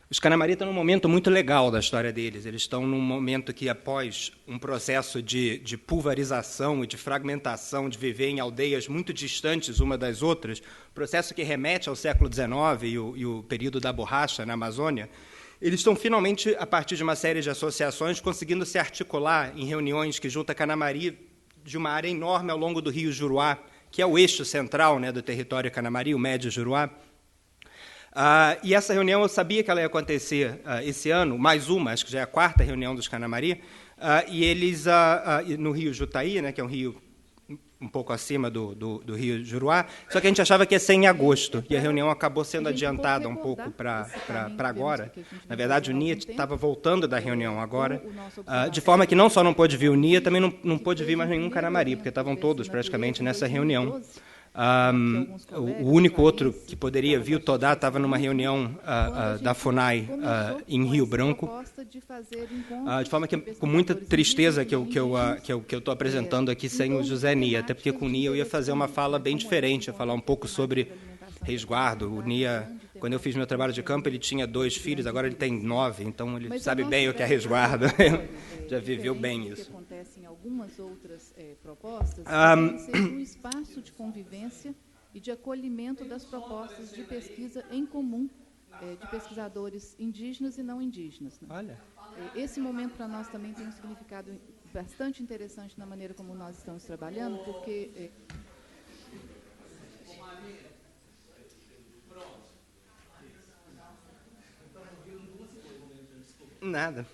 Os Canamari estão num momento muito legal da história deles. Eles estão num momento que, após um processo de pulverização e de fragmentação, de viver em aldeias muito distantes uma das outras, processo que remete ao século XIX e o período da borracha na Amazônia, eles estão finalmente, a partir de uma série de associações, conseguindo se articular em reuniões que juntam Canamari de uma área enorme ao longo do rio Juruá, que é o eixo central, né, do território Canamari, o Médio Juruá. E essa reunião eu sabia que ela ia acontecer esse ano, mais uma, acho que já é a quarta reunião dos Canamari, e eles, no rio Jutaí, né, que é um rio um pouco acima do rio Juruá, só que a gente achava que ia ser em agosto, e a reunião acabou sendo adiantada um pouco para agora. Na verdade, o NIA estava voltando da reunião agora, de forma que não só não pôde vir o NIA, também não pôde vir mais nenhum Canamari, porque estavam todos praticamente nessa reunião. O único outro que poderia vir, o Todá, estava numa reunião da FUNAI em Rio Branco, de forma que, com muita tristeza que eu estou apresentando aqui sem o José Nia, até porque com o Nia eu ia fazer uma fala bem diferente, ia falar um pouco sobre resguardo. O Nia, quando eu fiz meu trabalho de campo, ele tinha 2 filhos, agora ele tem 9, então ele sabe bem o que é resguardo. Já viveu bem isso. Acontece em algumas outras propostas, ser um espaço de convivência e de acolhimento das propostas de pesquisa em comum de pesquisadores indígenas e não indígenas. Né? Olha. Esse momento para nós também tem um significado bastante interessante na maneira como nós estamos trabalhando, porque Nada.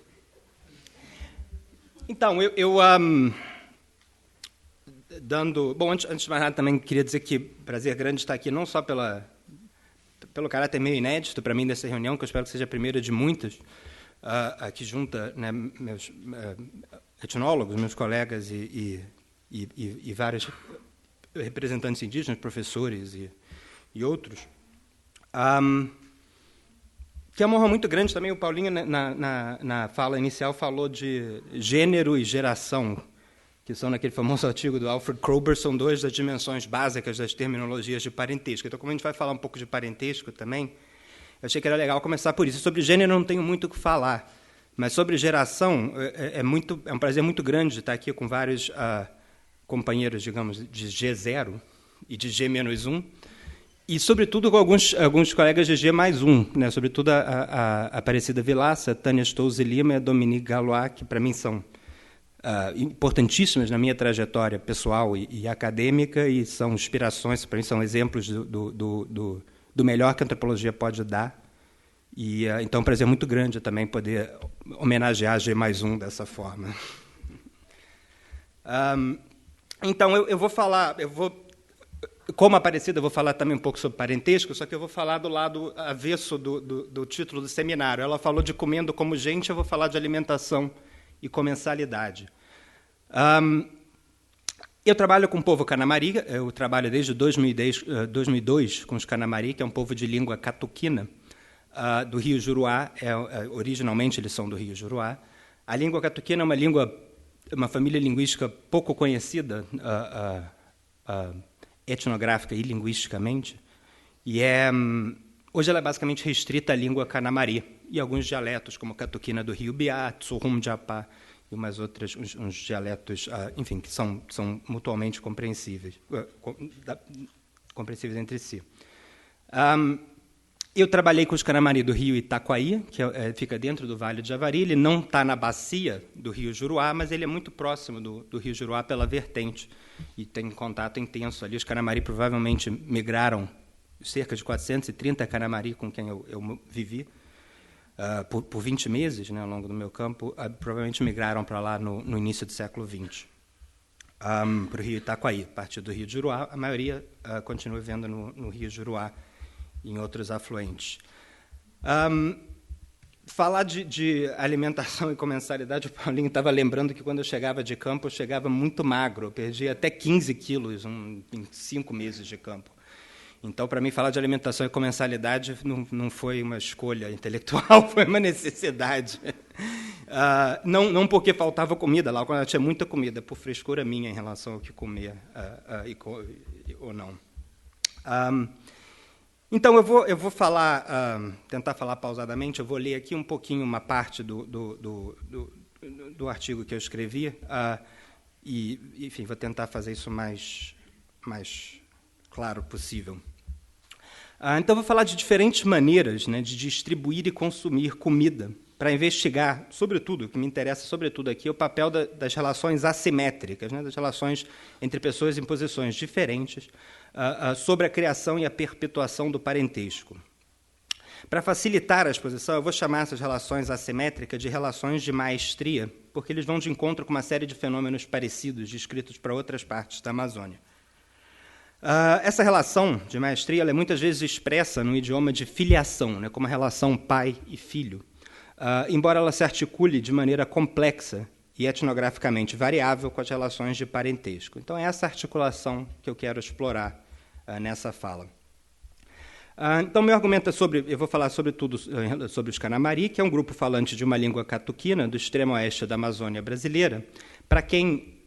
Então, dando... Bom, antes de mais nada, também queria dizer que prazer grande estar aqui, não só pelo caráter meio inédito para mim dessa reunião, que eu espero que seja a primeira de muitas, que junta, né, meus etnólogos, meus colegas e vários representantes indígenas, professores e outros. Que é uma honra muito grande também. O Paulinho, na fala inicial, falou de gênero e geração, que são, naquele famoso artigo do Alfred Kroeber, são 2 das dimensões básicas das terminologias de parentesco. Então, como a gente vai falar um pouco de parentesco também, eu achei que era legal começar por isso. Sobre gênero eu não tenho muito o que falar, mas sobre geração é um prazer muito grande estar aqui com vários companheiros, digamos, de G0 e de G-1, e, sobretudo, com alguns colegas de G+1, né? Sobretudo a Aparecida Vilaça, Tânia Stolze Lima e a Dominique Galois, que, para mim, são importantíssimas na minha trajetória pessoal e acadêmica, e são inspirações, para mim, são exemplos do melhor que a antropologia pode dar. E, então, é um prazer muito grande também poder homenagear G+1 dessa forma. Então, eu vou falar... Como Aparecida, eu vou falar também um pouco sobre parentesco, só que eu vou falar do lado avesso do título do seminário. Ela falou de comendo como gente, eu vou falar de alimentação e comensalidade. Eu trabalho com o povo Canamari, eu trabalho desde 2002 com os Canamari, que é um povo de língua catuquina, do Rio Juruá. Originalmente, eles são do Rio Juruá. A língua catuquina é uma família linguística pouco conhecida, etnográfica e linguisticamente, e hoje ela é basicamente restrita à língua Canamari e alguns dialetos, como a catuquina do Rio Biá, Tsurrum Japá e umas outras, uns dialetos, enfim, que são mutuamente compreensíveis entre si. Eu trabalhei com os Canamari do Rio Itaquaí, que fica dentro do Vale do Javari. Ele não está na bacia do Rio Juruá, mas ele é muito próximo do Rio Juruá pela vertente, e tem contato intenso ali. Os Canamari provavelmente migraram, cerca de 430 Canamari com quem eu vivi, por 20 meses, né, ao longo do meu campo, provavelmente migraram para lá no início do século XX, para o Rio Itaquaí. A partir do Rio Juruá, a maioria continua vivendo no Rio Juruá, em outros afluentes. Falar de alimentação e comensalidade, o Paulinho estava lembrando que, quando eu chegava de campo, eu chegava muito magro, eu perdi até 15 quilos em 5 meses de campo. Então, para mim, falar de alimentação e comensalidade não foi uma escolha intelectual, foi uma necessidade. Não porque faltava comida lá, quando tinha muita comida, por frescura minha em relação ao que comer ou não. Então, eu vou falar, tentar falar pausadamente, eu vou ler aqui um pouquinho uma parte do artigo que eu escrevi, e, enfim, vou tentar fazer isso mais claro possível. Então, vou falar de diferentes maneiras, né, de distribuir e consumir comida, para investigar, sobretudo, o que me interessa, sobretudo aqui, é o papel das relações assimétricas, né, das relações entre pessoas em posições diferentes, sobre a criação e a perpetuação do parentesco. Para facilitar a exposição, eu vou chamar essas relações assimétricas de relações de maestria, porque eles vão de encontro com uma série de fenômenos parecidos, descritos para outras partes da Amazônia. Essa relação de maestria ela é muitas vezes expressa no idioma de filiação, né, como a relação pai e filho, embora ela se articule de maneira complexa e etnograficamente variável com as relações de parentesco. Então, é essa articulação que eu quero explorar nessa fala. Então, meu argumento é eu vou falar sobretudo sobre os Canamari, que é um grupo falante de uma língua catuquina do extremo oeste da Amazônia brasileira, para quem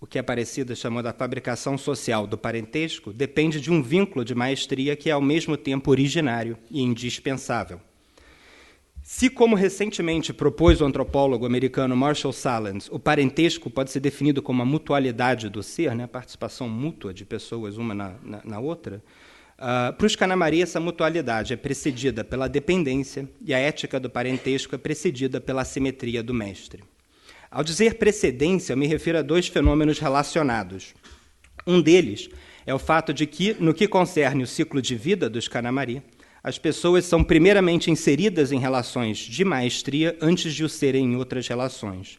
o que Aparecida chamou da fabricação social do parentesco depende de um vínculo de maestria que é, ao mesmo tempo, originário e indispensável. Se, como recentemente propôs o antropólogo americano Marshall Sahlins, o parentesco pode ser definido como a mutualidade do ser, né, a participação mútua de pessoas uma na outra, para os Canamari essa mutualidade é precedida pela dependência e a ética do parentesco é precedida pela assimetria do mestre. Ao dizer precedência, eu me refiro a dois fenômenos relacionados. Um deles é o fato de que, no que concerne o ciclo de vida dos Canamari, as pessoas são primeiramente inseridas em relações de maestria antes de o serem em outras relações.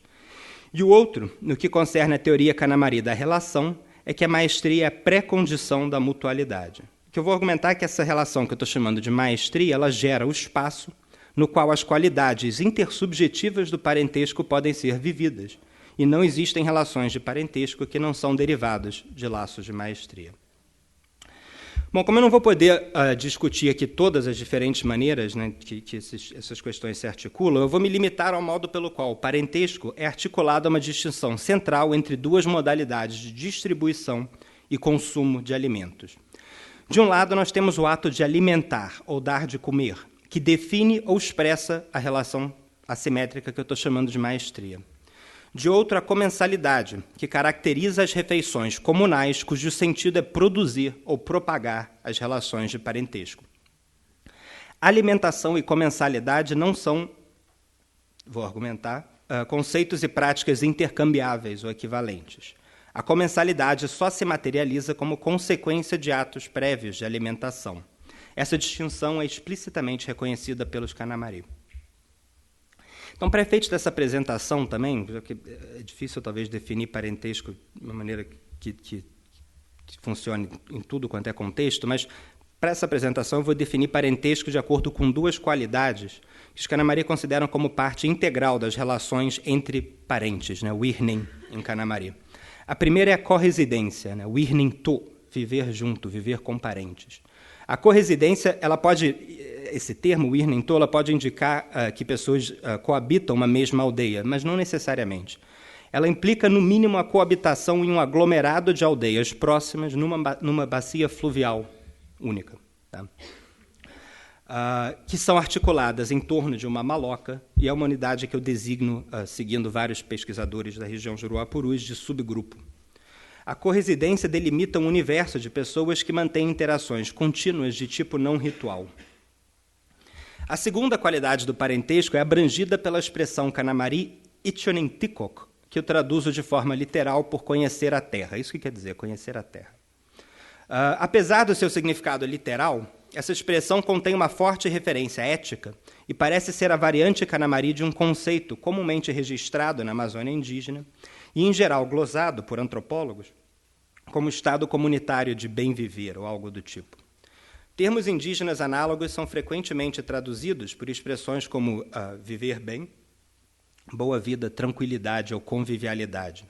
E o outro, no que concerne a teoria Canamari da relação, é que a maestria é a pré-condição da mutualidade. O que eu vou argumentar é que essa relação que eu estou chamando de maestria, ela gera o espaço no qual as qualidades intersubjetivas do parentesco podem ser vividas, e não existem relações de parentesco que não são derivadas de laços de maestria. Bom, como eu não vou poder discutir aqui todas as diferentes maneiras, né, que essas questões se articulam, eu vou me limitar ao modo pelo qual o parentesco é articulado a uma distinção central entre duas modalidades de distribuição e consumo de alimentos. De um lado, nós temos o ato de alimentar ou dar de comer, que define ou expressa a relação assimétrica que eu estou chamando de maestria. De outro, a comensalidade, que caracteriza as refeições comunais, cujo sentido é produzir ou propagar as relações de parentesco. Alimentação e comensalidade não são, vou argumentar, conceitos e práticas intercambiáveis ou equivalentes. A comensalidade só se materializa como consequência de atos prévios de alimentação. Essa distinção é explicitamente reconhecida pelos Canamari. Então, para efeitos dessa apresentação também, já que é difícil talvez definir parentesco de uma maneira que funcione em tudo quanto é contexto, mas para essa apresentação eu vou definir parentesco de acordo com duas qualidades que os Canamari consideram como parte integral das relações entre parentes, né, o irnem em Canamari. A primeira é a corresidência, né, o irnem to, viver junto, viver com parentes. A corresidência, ela pode, esse termo, o irnem to, ela pode indicar que pessoas coabitam uma mesma aldeia, mas não necessariamente. Ela implica, no mínimo, a coabitação em um aglomerado de aldeias próximas numa bacia fluvial única, tá? Que são articuladas em torno de uma maloca, e é uma unidade que eu designo, seguindo vários pesquisadores da região Juruá-Purus, de subgrupo. A corresidência delimita um universo de pessoas que mantêm interações contínuas de tipo não ritual. A segunda qualidade do parentesco é abrangida pela expressão Canamari Ichonentikok, que eu traduzo de forma literal por conhecer a terra. Isso que quer dizer, conhecer a terra. Apesar do seu significado literal, essa expressão contém uma forte referência ética e parece ser a variante Canamari de um conceito comumente registrado na Amazônia indígena e, em geral, glosado por antropólogos como estado comunitário de bem viver ou algo do tipo. Termos indígenas análogos são frequentemente traduzidos por expressões como viver bem, boa vida, tranquilidade ou convivialidade.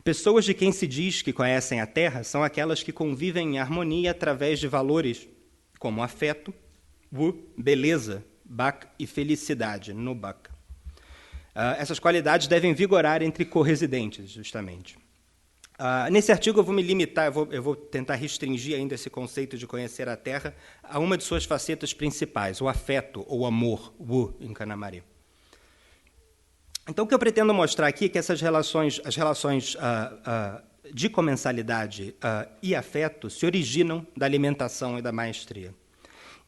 Pessoas de quem se diz que conhecem a terra são aquelas que convivem em harmonia através de valores como afeto, beleza, bak, e felicidade, no bak. Essas qualidades devem vigorar entre corresidentes, justamente. Nesse artigo eu vou me limitar, eu vou tentar restringir ainda esse conceito de conhecer a Terra a uma de suas facetas principais, o afeto ou amor, wu, em Kanamari. Então, o que eu pretendo mostrar aqui é que as relações de comensalidade e afeto se originam da alimentação e da maestria.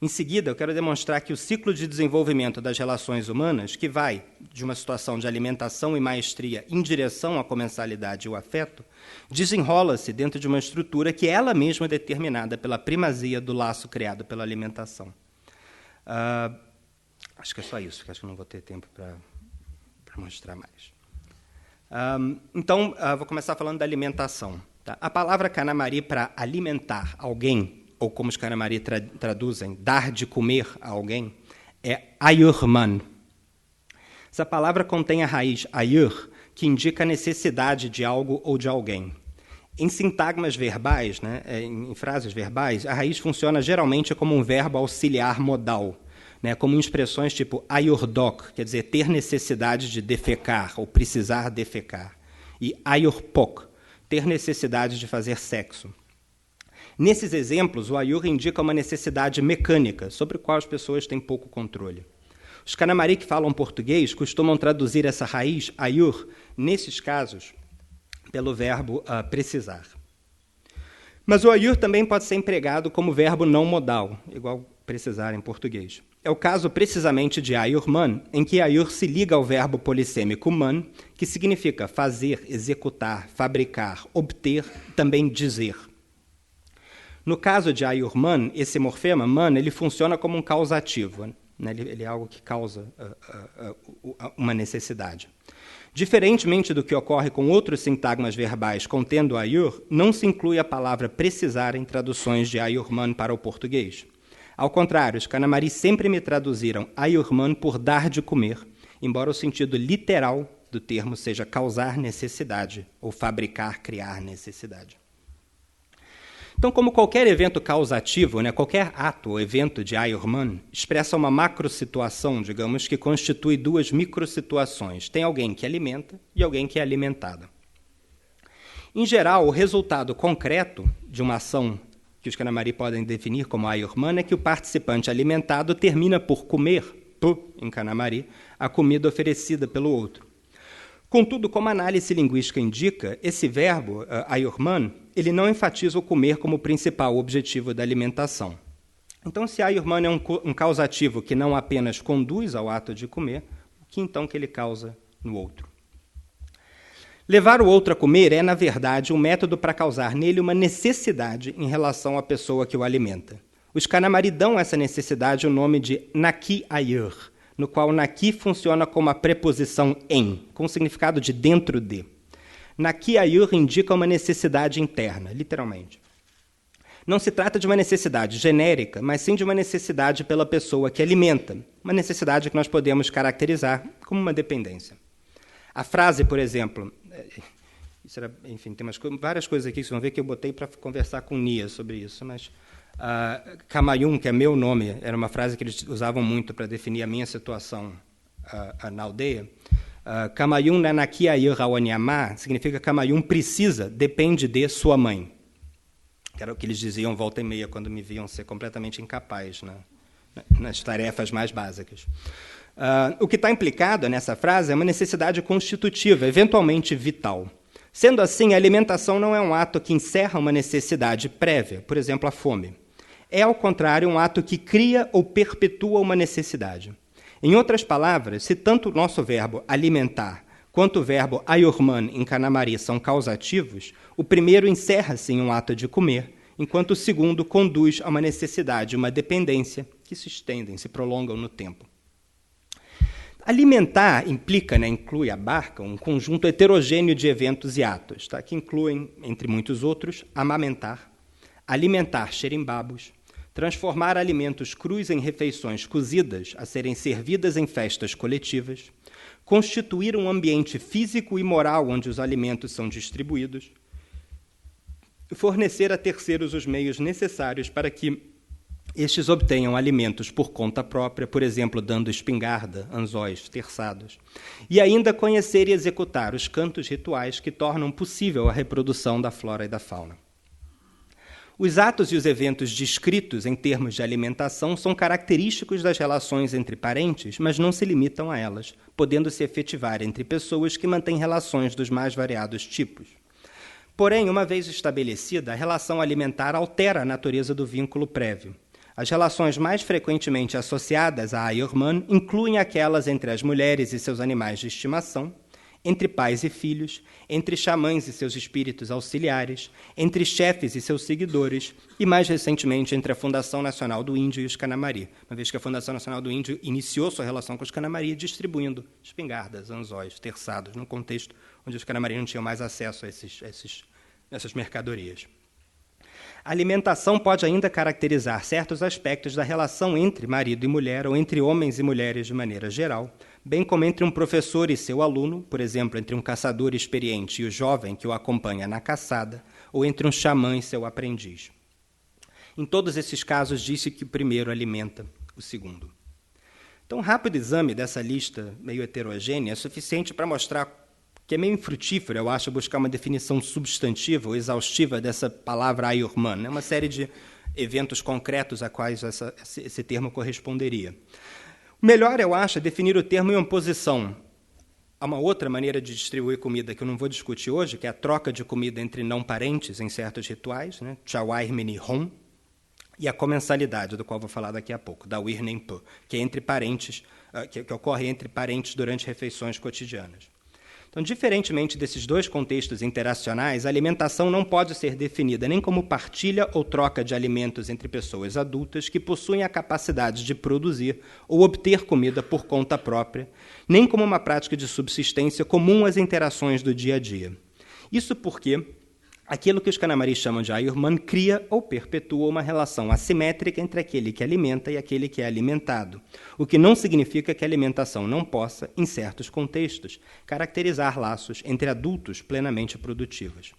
Em seguida, eu quero demonstrar que o ciclo de desenvolvimento das relações humanas, que vai de uma situação de alimentação e maestria em direção à comensalidade e o afeto, desenrola-se dentro de uma estrutura que ela mesma é determinada pela primazia do laço criado pela alimentação. Acho que é só isso, porque acho que não vou ter tempo para mostrar mais. Então, vou começar falando da alimentação. Tá? A palavra Kanamari para alimentar alguém, ou como os Kanamari traduzem, dar de comer a alguém, é ayurman. Essa palavra contém a raiz ayur, que indica a necessidade de algo ou de alguém. Em sintagmas verbais, né, em frases verbais, a raiz funciona geralmente como um verbo auxiliar modal, né, como em expressões tipo ayurdok, quer dizer, ter necessidade de defecar ou precisar defecar, e ayurpok, ter necessidade de fazer sexo. Nesses exemplos, o ayur indica uma necessidade mecânica, sobre a qual as pessoas têm pouco controle. Os Kanamari que falam português costumam traduzir essa raiz, ayur, nesses casos, pelo verbo precisar. Mas o ayur também pode ser empregado como verbo não modal, igual precisar em português. É o caso precisamente de ayurman, em que ayur se liga ao verbo polissêmico man, que significa fazer, executar, fabricar, obter, também dizer. No caso de ayurman, esse morfema, man, ele funciona como um causativo, né? Ele é algo que causa uma necessidade. Diferentemente do que ocorre com outros sintagmas verbais contendo ayur, não se inclui a palavra precisar em traduções de ayurman para o português. Ao contrário, os Kanamari sempre me traduziram ayurman por dar de comer, embora o sentido literal do termo seja causar necessidade ou fabricar, criar necessidade. Então, como qualquer evento causativo, né, qualquer ato ou evento de ayurman expressa uma macrosituação, digamos, que constitui duas microsituações. Tem alguém que alimenta e alguém que é alimentado. Em geral, o resultado concreto de uma ação que os Kanamari podem definir como ayurman é que o participante alimentado termina por comer, em Kanamari, a comida oferecida pelo outro. Contudo, como a análise linguística indica, esse verbo, ayurman, ele não enfatiza o comer como principal objetivo da alimentação. Então, se ayurman é um causativo que não apenas conduz ao ato de comer, o que então que ele causa no outro? Levar o outro a comer é, na verdade, um método para causar nele uma necessidade em relação à pessoa que o alimenta. Os Kanamari dão essa necessidade o nome de naki ayur, no qual naki funciona como a preposição em, com o significado de dentro de. Naki ayur indica uma necessidade interna, literalmente. Não se trata de uma necessidade genérica, mas sim de uma necessidade pela pessoa que alimenta, uma necessidade que nós podemos caracterizar como uma dependência. A frase, por exemplo, enfim, tem várias coisas aqui que vocês vão ver que eu botei para conversar com Nia sobre isso, mas Kamayun, que é meu nome, era uma frase que eles usavam muito para definir a minha situação na aldeia. Kamayun nanaki ayur awanyama significa Kamayun precisa, depende de sua mãe. Que era o que eles diziam volta e meia quando me viam ser completamente incapaz nas tarefas mais básicas. O que está implicado nessa frase é uma necessidade constitutiva, eventualmente vital. Sendo assim, a alimentação não é um ato que encerra uma necessidade prévia, por exemplo, a fome. É, ao contrário, um ato que cria ou perpetua uma necessidade. Em outras palavras, se tanto o nosso verbo alimentar quanto o verbo ayurman em Kanamari são causativos, o primeiro encerra-se em um ato de comer, enquanto o segundo conduz a uma necessidade, uma dependência, que se estendem, se prolongam no tempo. Alimentar implica, inclui, abarca um conjunto heterogêneo de eventos e atos, que incluem, entre muitos outros, amamentar, alimentar xerimbabos, transformar alimentos crus em refeições cozidas a serem servidas em festas coletivas, constituir um ambiente físico e moral onde os alimentos são distribuídos, fornecer a terceiros os meios necessários para que estes obtenham alimentos por conta própria, por exemplo, dando espingarda, anzóis, terçados, e ainda conhecer e executar os cantos rituais que tornam possível a reprodução da flora e da fauna. Os atos e os eventos descritos em termos de alimentação são característicos das relações entre parentes, mas não se limitam a elas, podendo se efetivar entre pessoas que mantêm relações dos mais variados tipos. Porém, uma vez estabelecida, a relação alimentar altera a natureza do vínculo prévio. As relações mais frequentemente associadas à Ayurman incluem aquelas entre as mulheres e seus animais de estimação, entre pais e filhos, entre xamãs e seus espíritos auxiliares, entre chefes e seus seguidores, e mais recentemente entre a Fundação Nacional do Índio e os Kanamari, uma vez que a Fundação Nacional do Índio iniciou sua relação com os Kanamari distribuindo espingardas, anzóis, terçados, num contexto onde os Kanamari não tinham mais acesso a essas mercadorias. A alimentação pode ainda caracterizar certos aspectos da relação entre marido e mulher ou entre homens e mulheres de maneira geral, bem como entre um professor e seu aluno, por exemplo, entre um caçador experiente e o jovem que o acompanha na caçada, ou entre um xamã e seu aprendiz. Em todos esses casos, disse que o primeiro alimenta o segundo. Então, um rápido exame dessa lista meio heterogênea é suficiente para mostrar que é meio infrutífero, eu acho, buscar uma definição substantiva ou exaustiva dessa palavra Ayurman. É uma série de eventos concretos a quais esse termo corresponderia. O melhor, eu acho, é definir o termo em oposição a uma outra maneira de distribuir comida que eu não vou discutir hoje, que é a troca de comida entre não parentes em certos rituais, né? Chawairmeni Hon, e a comensalidade, do qual vou falar daqui a pouco, da Wirnempo, que é entre parentes, que ocorre entre parentes durante refeições cotidianas. Então, diferentemente desses dois contextos interacionais, a alimentação não pode ser definida nem como partilha ou troca de alimentos entre pessoas adultas que possuem a capacidade de produzir ou obter comida por conta própria, nem como uma prática de subsistência comum às interações do dia a dia. Isso porque aquilo que os Kanamari chamam de Ayurman cria ou perpetua uma relação assimétrica entre aquele que alimenta e aquele que é alimentado, o que não significa que a alimentação não possa, em certos contextos, caracterizar laços entre adultos plenamente produtivos.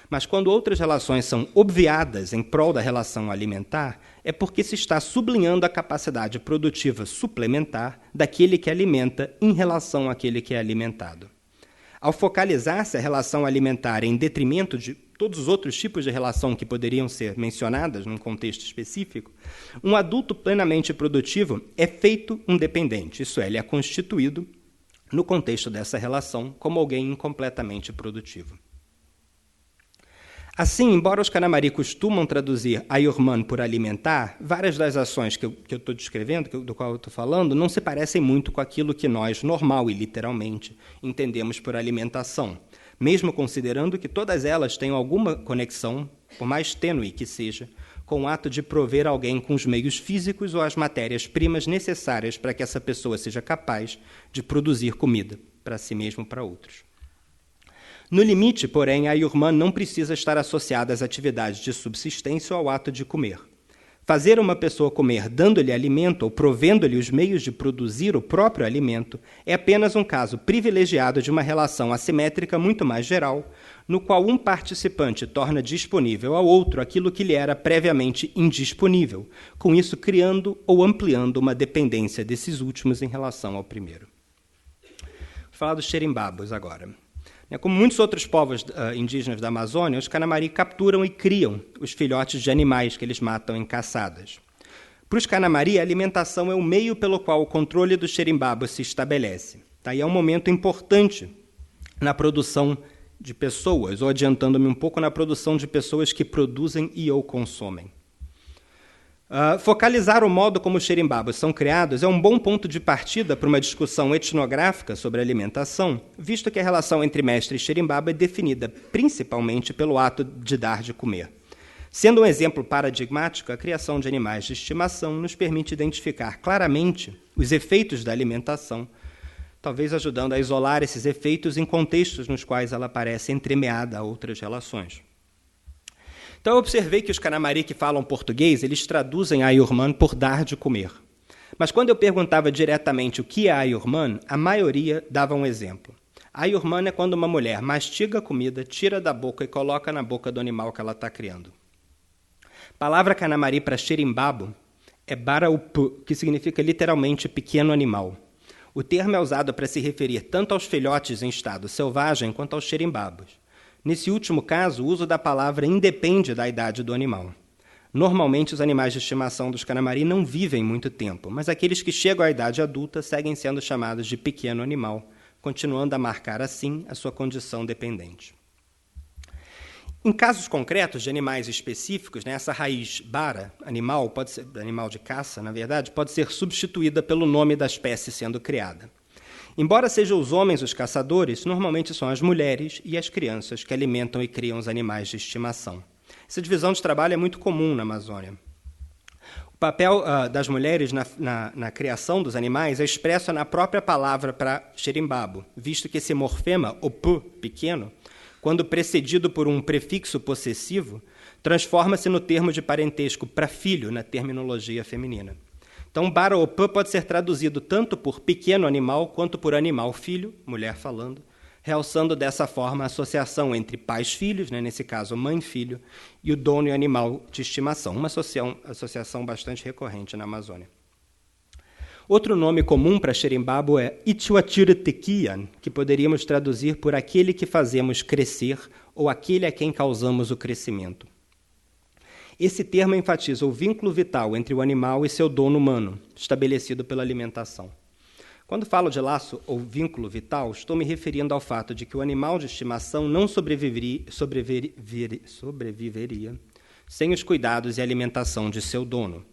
Mas quando outras relações são obviadas em prol da relação alimentar, é porque se está sublinhando a capacidade produtiva suplementar daquele que alimenta em relação àquele que é alimentado. Ao focalizar-se a relação alimentar em detrimento de todos os outros tipos de relação que poderiam ser mencionadas num contexto específico, um adulto plenamente produtivo é feito um dependente, isso é, ele é constituído, no contexto dessa relação, como alguém incompletamente produtivo. Assim, embora os Kanamari costumam traduzir Ayurman por alimentar, várias das ações que eu estou descrevendo, do qual eu estou falando, não se parecem muito com aquilo que nós, normal e literalmente, entendemos por alimentação, mesmo considerando que todas elas tenham alguma conexão, por mais tênue que seja, com o ato de prover alguém com os meios físicos ou as matérias-primas necessárias para que essa pessoa seja capaz de produzir comida para si mesmo ou para outros. No limite, porém, a Ayurman não precisa estar associada às atividades de subsistência ou ao ato de comer. Fazer uma pessoa comer dando-lhe alimento ou provendo-lhe os meios de produzir o próprio alimento é apenas um caso privilegiado de uma relação assimétrica muito mais geral, no qual um participante torna disponível ao outro aquilo que lhe era previamente indisponível, com isso criando ou ampliando uma dependência desses últimos em relação ao primeiro. Vou falar dos xerimbabos agora. Como muitos outros povos indígenas da Amazônia, os Kanamari capturam e criam os filhotes de animais que eles matam em caçadas. Para os Kanamari, a alimentação é o meio pelo qual o controle dos xerimbabos se estabelece. E é um momento importante na produção de pessoas, ou adiantando-me um pouco, na produção de pessoas que produzem e ou consomem. Focalizar o modo como os xerimbabos são criados é um bom ponto de partida para uma discussão etnográfica sobre alimentação, visto que a relação entre mestre e xerimbaba é definida principalmente pelo ato de dar de comer. Sendo um exemplo paradigmático, a criação de animais de estimação nos permite identificar claramente os efeitos da alimentação, talvez ajudando a isolar esses efeitos em contextos nos quais ela parece entremeada a outras relações. Então, eu observei que os Kanamari que falam português, eles traduzem Ayurman por dar de comer. Mas quando eu perguntava diretamente o que é Ayurman, a maioria dava um exemplo. Ayurman é quando uma mulher mastiga a comida, tira da boca e coloca na boca do animal que ela está criando. A palavra Kanamari para xerimbabo é Baraup, que significa literalmente pequeno animal. O termo é usado para se referir tanto aos filhotes em estado selvagem quanto aos xerimbabos. Nesse último caso, o uso da palavra independe da idade do animal. Normalmente, os animais de estimação dos Canamari não vivem muito tempo, mas aqueles que chegam à idade adulta seguem sendo chamados de pequeno animal, continuando a marcar, assim, a sua condição dependente. Em casos concretos de animais específicos, essa raiz bara, animal, pode ser animal de caça, na verdade, pode ser substituída pelo nome da espécie sendo criada. Embora sejam os homens os caçadores, normalmente são as mulheres e as crianças que alimentam e criam os animais de estimação. Essa divisão de trabalho é muito comum na Amazônia. O papel das mulheres na criação dos animais é expresso na própria palavra para xerimbabo, visto que esse morfema, o p, pequeno, quando precedido por um prefixo possessivo, transforma-se no termo de parentesco para filho na terminologia feminina. Então, Baraup pode ser traduzido tanto por pequeno animal quanto por animal filho, mulher falando, realçando dessa forma a associação entre pais-filhos, nesse caso mãe-filho, e o dono e animal de estimação, uma associação bastante recorrente na Amazônia. Outro nome comum para xerimbabo é Ituatirutequian, que poderíamos traduzir por aquele que fazemos crescer ou aquele a quem causamos o crescimento. Esse termo enfatiza o vínculo vital entre o animal e seu dono humano, estabelecido pela alimentação. Quando falo de laço ou vínculo vital, estou me referindo ao fato de que o animal de estimação não sobreviveria sem os cuidados e alimentação de seu dono.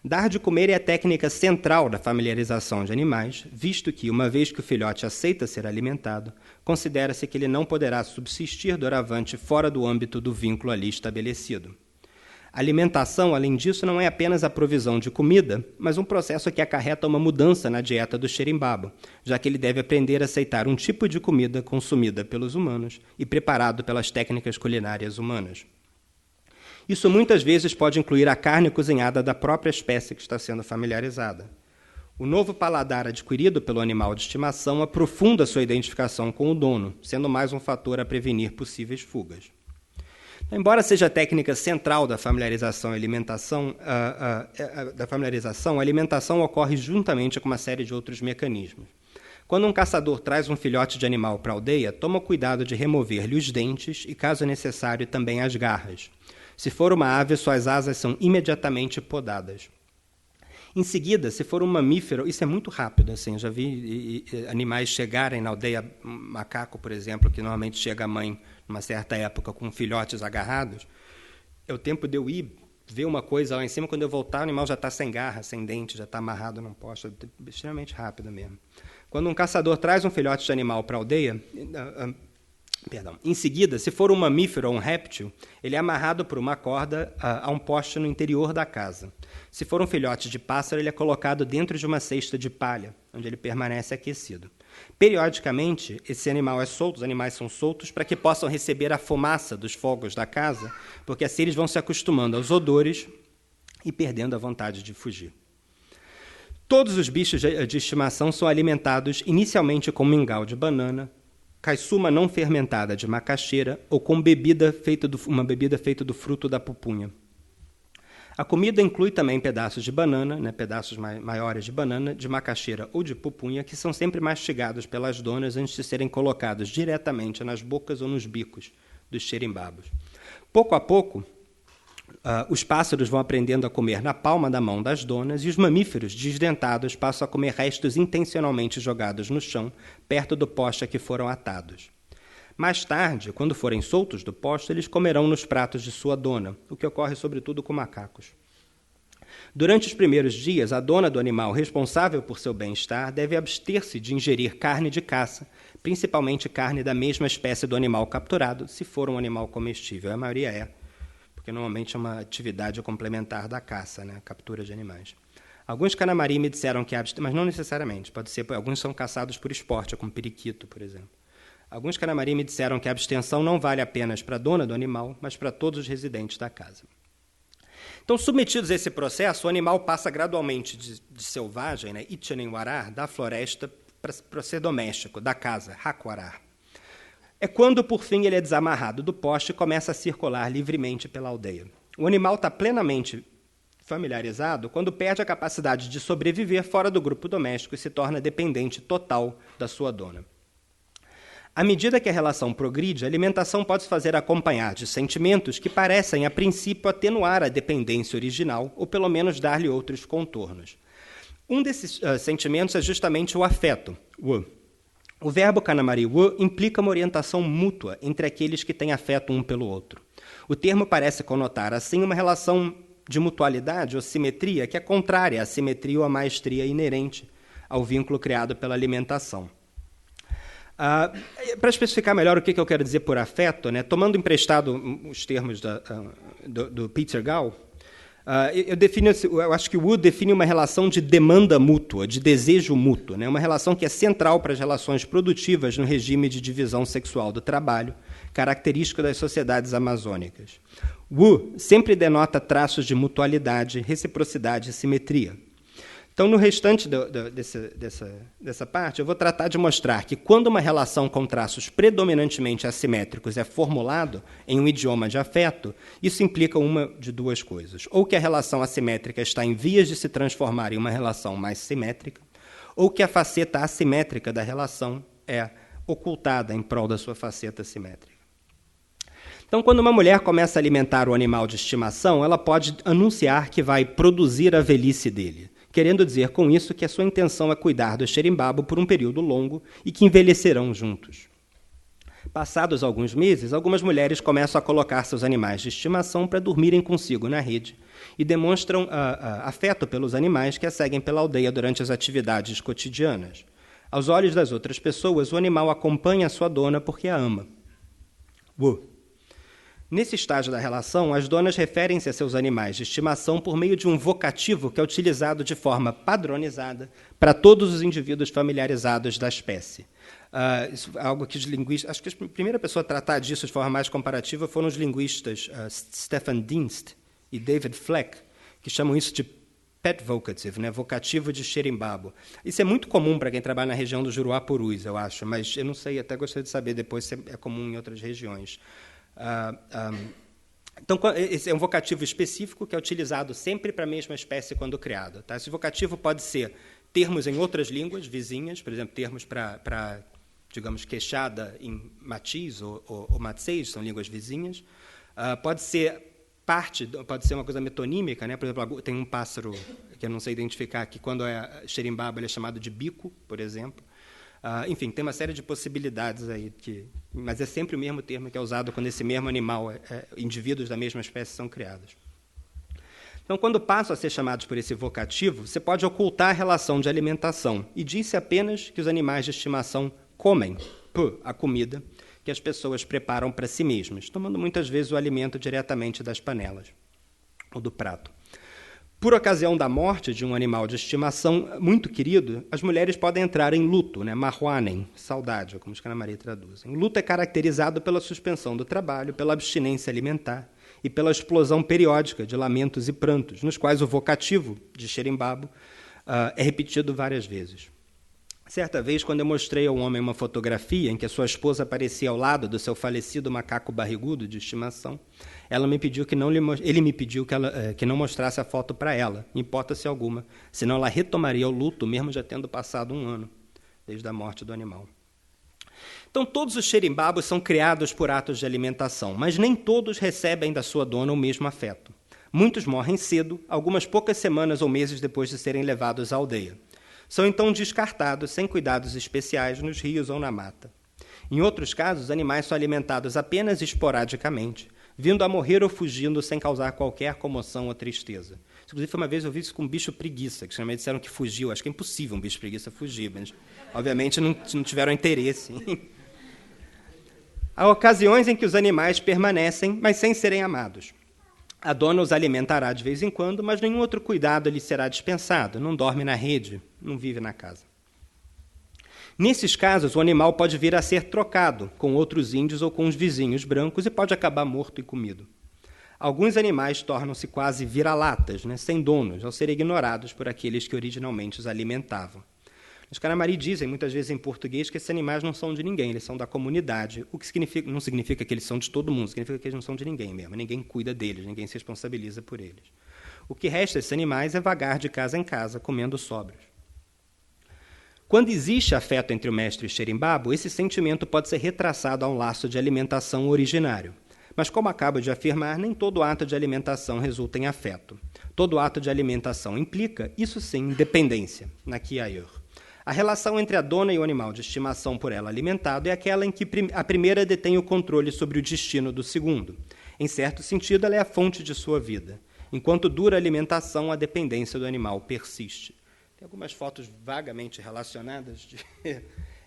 Dar de comer é a técnica central da familiarização de animais, visto que, uma vez que o filhote aceita ser alimentado, considera-se que ele não poderá subsistir doravante fora do âmbito do vínculo ali estabelecido. A alimentação, além disso, não é apenas a provisão de comida, mas um processo que acarreta uma mudança na dieta do xerimbabo, já que ele deve aprender a aceitar um tipo de comida consumida pelos humanos e preparado pelas técnicas culinárias humanas. Isso muitas vezes pode incluir a carne cozinhada da própria espécie que está sendo familiarizada. O novo paladar adquirido pelo animal de estimação aprofunda sua identificação com o dono, sendo mais um fator a prevenir possíveis fugas. Embora seja a técnica central da familiarização e alimentação, a alimentação ocorre juntamente com uma série de outros mecanismos. Quando um caçador traz um filhote de animal para a aldeia, toma cuidado de remover-lhe os dentes e, caso necessário, também as garras. Se for uma ave, suas asas são imediatamente podadas. Em seguida, se for um mamífero, isso é muito rápido, assim, já vi animais chegarem na aldeia, macaco, por exemplo, que normalmente chega a mãe numa certa época com filhotes agarrados, é o tempo de eu ir ver uma coisa lá em cima, quando eu voltar o animal já está sem garra, sem dente, já está amarrado num poste, é extremamente rápido mesmo. Quando um caçador traz um filhote de animal para a aldeia, em seguida, se for um mamífero ou um réptil, ele é amarrado por uma corda a um poste no interior da casa. Se for um filhote de pássaro, ele é colocado dentro de uma cesta de palha, onde ele permanece aquecido. Periodicamente, esse animal é solto, os animais são soltos para que possam receber a fumaça dos fogos da casa, porque assim eles vão se acostumando aos odores e perdendo a vontade de fugir. Todos os bichos de estimação são alimentados inicialmente com mingau de banana, caiçuma não fermentada de macaxeira ou com uma bebida feita do fruto da pupunha. A comida inclui também pedaços de banana, pedaços maiores de banana, de macaxeira ou de pupunha, que são sempre mastigados pelas donas antes de serem colocados diretamente nas bocas ou nos bicos dos xerimbabos. Pouco a pouco, os pássaros vão aprendendo a comer na palma da mão das donas e os mamíferos desdentados passam a comer restos intencionalmente jogados no chão, perto do poste a que foram atados. Mais tarde, quando forem soltos do poste, eles comerão nos pratos de sua dona, o que ocorre sobretudo com macacos. Durante os primeiros dias, a dona do animal responsável por seu bem-estar deve abster-se de ingerir carne de caça, principalmente carne da mesma espécie do animal capturado, se for um animal comestível. A maioria é, porque normalmente é uma atividade complementar da caça, a captura de animais. Alguns Canamari me disseram que mas não necessariamente, pode ser, alguns são caçados por esporte, como periquito, por exemplo. Alguns Canamari me disseram que a abstenção não vale apenas para a dona do animal, mas para todos os residentes da casa. Então, submetidos a esse processo, o animal passa gradualmente de selvagem, Itianinwarar, da floresta, para ser doméstico, da casa, Hakuarar. É quando, por fim, ele é desamarrado do poste e começa a circular livremente pela aldeia. O animal está plenamente familiarizado quando perde a capacidade de sobreviver fora do grupo doméstico e se torna dependente total da sua dona. À medida que a relação progride, a alimentação pode se fazer acompanhar de sentimentos que parecem, a princípio, atenuar a dependência original, ou pelo menos dar-lhe outros contornos. Um desses sentimentos é justamente o afeto, wu. O verbo kanamari wu implica uma orientação mútua entre aqueles que têm afeto um pelo outro. O termo parece conotar, assim, uma relação de mutualidade ou simetria que é contrária à simetria ou à maestria inerente ao vínculo criado pela alimentação. Para especificar melhor o que eu quero dizer por afeto, né, tomando emprestado os termos do Peter Gall, eu acho que o Wu define uma relação de demanda mútua, de desejo mútuo, né, uma relação que é central para as relações produtivas no regime de divisão sexual do trabalho, característico das sociedades amazônicas. Wu sempre denota traços de mutualidade, reciprocidade e simetria. Então, no restante dessa parte, eu vou tratar de mostrar que quando uma relação com traços predominantemente assimétricos é formulado em um idioma de afeto, isso implica uma de duas coisas. Ou que a relação assimétrica está em vias de se transformar em uma relação mais simétrica, ou que a faceta assimétrica da relação é ocultada em prol da sua faceta simétrica. Então, quando uma mulher começa a alimentar o animal de estimação, ela pode anunciar que vai produzir a velhice dele, querendo dizer com isso que a sua intenção é cuidar do xerimbabo por um período longo e que envelhecerão juntos. Passados alguns meses, algumas mulheres começam a colocar seus animais de estimação para dormirem consigo na rede e demonstram afeto pelos animais que a seguem pela aldeia durante as atividades cotidianas. Aos olhos das outras pessoas, o animal acompanha a sua dona porque a ama. Nesse estágio da relação, as donas referem-se a seus animais de estimação por meio de um vocativo que é utilizado de forma padronizada para todos os indivíduos familiarizados da espécie. Isso é algo que os linguistas... Acho que a primeira pessoa a tratar disso de forma mais comparativa foram os linguistas Stefan Dienst e David Fleck, que chamam isso de pet vocative, né? Vocativo de xerimbabo. Isso é muito comum para quem trabalha na região do Juruá-Purus, eu acho, mas eu não sei, até gostaria de saber depois se é comum em outras regiões. Então, esse é um vocativo específico que é utilizado sempre para a mesma espécie quando criado. Tá? Esse vocativo pode ser termos em outras línguas vizinhas, por exemplo, termos para digamos, queixada em matiz ou matsês, são línguas vizinhas. Pode ser pode ser uma coisa metonímica, né? Por exemplo, tem um pássaro que eu não sei identificar, que quando é xerimbabo ele é chamado de bico, por exemplo. Enfim, tem uma série de possibilidades aí, mas é sempre o mesmo termo que é usado quando esse mesmo animal, indivíduos da mesma espécie são criados. Então, quando passam a ser chamados por esse vocativo, você pode ocultar a relação de alimentação e diz-se apenas que os animais de estimação comem a comida que as pessoas preparam para si mesmas, tomando muitas vezes o alimento diretamente das panelas ou do prato. Por ocasião da morte de um animal de estimação muito querido, as mulheres podem entrar em luto, né? Marhuanen, saudade, como os Kanamari traduzem. O luto é caracterizado pela suspensão do trabalho, pela abstinência alimentar e pela explosão periódica de lamentos e prantos, nos quais o vocativo de xerimbabo é repetido várias vezes. Certa vez, quando eu mostrei ao homem uma fotografia em que a sua esposa aparecia ao lado do seu falecido macaco barrigudo de estimação, ele me pediu que não mostrasse a foto para ela, em hipótese alguma, senão ela retomaria o luto, mesmo já tendo passado 1 ano desde a morte do animal. Então, todos os xerimbabos são criados por atos de alimentação, mas nem todos recebem da sua dona o mesmo afeto. Muitos morrem cedo, algumas poucas semanas ou meses depois de serem levados à aldeia. São então descartados, sem cuidados especiais, nos rios ou na mata. Em outros casos, os animais são alimentados apenas esporadicamente, vindo a morrer ou fugindo sem causar qualquer comoção ou tristeza. Inclusive, uma vez eu vi isso com um bicho preguiça, que geralmente disseram que fugiu. Acho que é impossível um bicho preguiça fugir, mas, obviamente, não tiveram interesse. Há ocasiões em que os animais permanecem, mas sem serem amados. A dona os alimentará de vez em quando, mas nenhum outro cuidado lhe será dispensado. Não dorme na rede, não vive na casa. Nesses casos, o animal pode vir a ser trocado com outros índios ou com os vizinhos brancos e pode acabar morto e comido. Alguns animais tornam-se quase vira-latas, né, sem donos, ao serem ignorados por aqueles que originalmente os alimentavam. Os Kanamari dizem, muitas vezes em português, que esses animais não são de ninguém, eles são da comunidade, o que não significa que eles são de todo mundo, significa que eles não são de ninguém mesmo, ninguém cuida deles, ninguém se responsabiliza por eles. O que resta a esses animais é vagar de casa em casa, comendo sobras. Quando existe afeto entre o mestre e o xerimbabo, esse sentimento pode ser retraçado a um laço de alimentação originário. Mas, como acabo de afirmar, nem todo ato de alimentação resulta em afeto. Todo ato de alimentação implica, isso sim, dependência, naqui ailleurs. A relação entre a dona e o animal de estimação por ela alimentado é aquela em que a primeira detém o controle sobre o destino do segundo. Em certo sentido, ela é a fonte de sua vida. Enquanto dura a alimentação, a dependência do animal persiste. Tem algumas fotos vagamente relacionadas.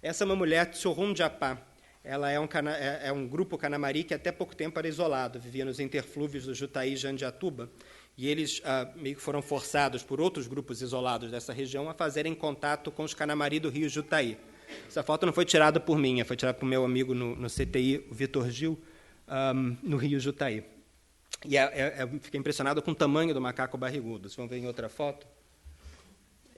Essa é uma mulher de Sorum Japá. Ela é um grupo Canamari que até pouco tempo era isolado, vivia nos interflúvios do Jutaí e Jandiatuba, e eles meio que foram forçados por outros grupos isolados dessa região a fazerem contato com os Canamari do Rio Jutaí. Essa foto não foi tirada por mim, foi tirada por meu amigo no CTI, o Vitor Gil, no Rio Jutaí. E fiquei impressionado com o tamanho do macaco barrigudo. Vocês vão ver em outra foto.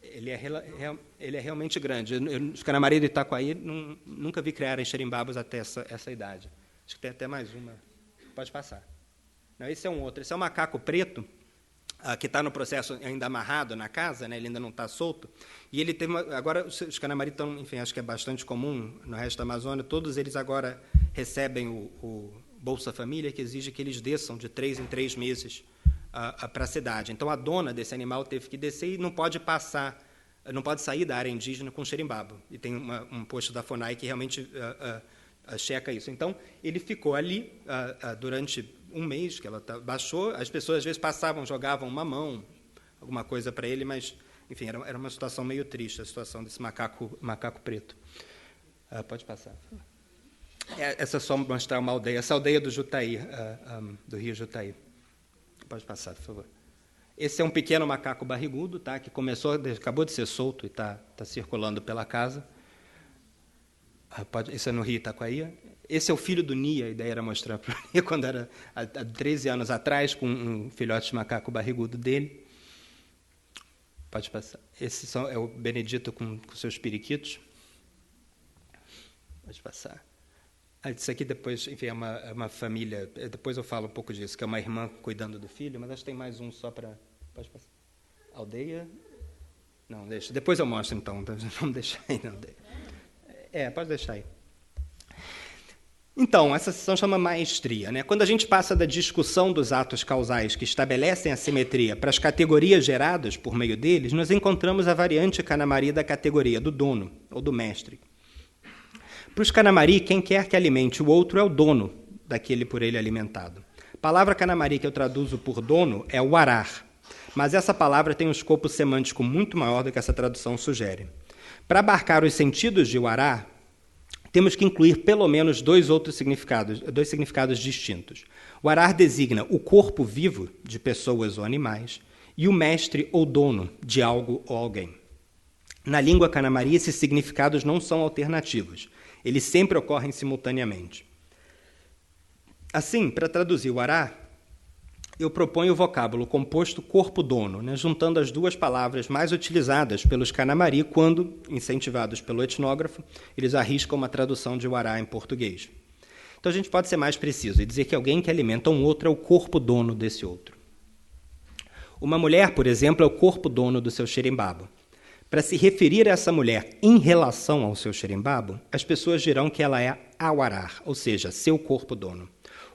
Ele é realmente grande. Os Canamari do Itacoaí nunca vi criarem xerimbabos até essa idade. Acho que tem até mais uma. Pode passar. Não, esse é um outro. Esse é um macaco preto, que está no processo ainda amarrado na casa, né? Ele ainda não está solto. E ele teve agora, os Canamari estão, enfim, acho que é bastante comum no resto da Amazônia, todos eles agora recebem o Bolsa Família, que exige que eles desçam de 3 em 3 meses para a cidade. Então, a dona desse animal teve que descer e não pode sair da área indígena com xerimbabo. E tem um posto da FONAI que realmente checa isso. Então, ele ficou ali durante um mês, que ela baixou. As pessoas, às vezes, passavam, jogavam mamão, alguma coisa para ele, mas, enfim, era uma situação meio triste, a situação desse macaco preto. Pode passar. Essa é só mostrar uma aldeia, essa aldeia do Jutaí, do Rio Jutaí. Pode passar, por favor. Esse é um pequeno macaco barrigudo, tá, que acabou de ser solto e está circulando pela casa. Esse é no Rio Itacoaí. Esse é o filho do Nia, a ideia era mostrar para ele quando era há 13 anos atrás, com um filhote de macaco barrigudo dele. Pode passar. Esse é o Benedito com seus periquitos. Pode passar. Isso aqui depois, enfim, é uma família, depois eu falo um pouco disso, que é uma irmã cuidando do filho, mas acho que tem mais um só para... Pode passar. Aldeia? Não, deixa. Depois eu mostro, então. Vamos deixar aí na aldeia. Pode deixar aí. Então, essa sessão chama maestria, né? Quando a gente passa da discussão dos atos causais que estabelecem a simetria para as categorias geradas por meio deles, nós encontramos a variante Canamari da categoria do dono, ou do mestre. Para os Canamari, quem quer que alimente o outro é o dono daquele por ele alimentado. A palavra Canamari que eu traduzo por dono é o arar, mas essa palavra tem um escopo semântico muito maior do que essa tradução sugere. Para abarcar os sentidos de Uará, temos que incluir pelo menos dois significados distintos. O arar designa o corpo vivo de pessoas ou animais e o mestre ou dono de algo ou alguém. Na língua Canamari, esses significados não são alternativos. Eles sempre ocorrem simultaneamente. Assim, para traduzir o ará, eu proponho o vocábulo composto corpo-dono, né, juntando as duas palavras mais utilizadas pelos Canamari quando, incentivados pelo etnógrafo, eles arriscam uma tradução de Uará em português. Então, a gente pode ser mais preciso e dizer que alguém que alimenta um outro é o corpo-dono desse outro. Uma mulher, por exemplo, é o corpo-dono do seu xerimbabo. Para se referir a essa mulher em relação ao seu xerimbabo, as pessoas dirão que ela é awarar, ou seja, seu corpo-dono.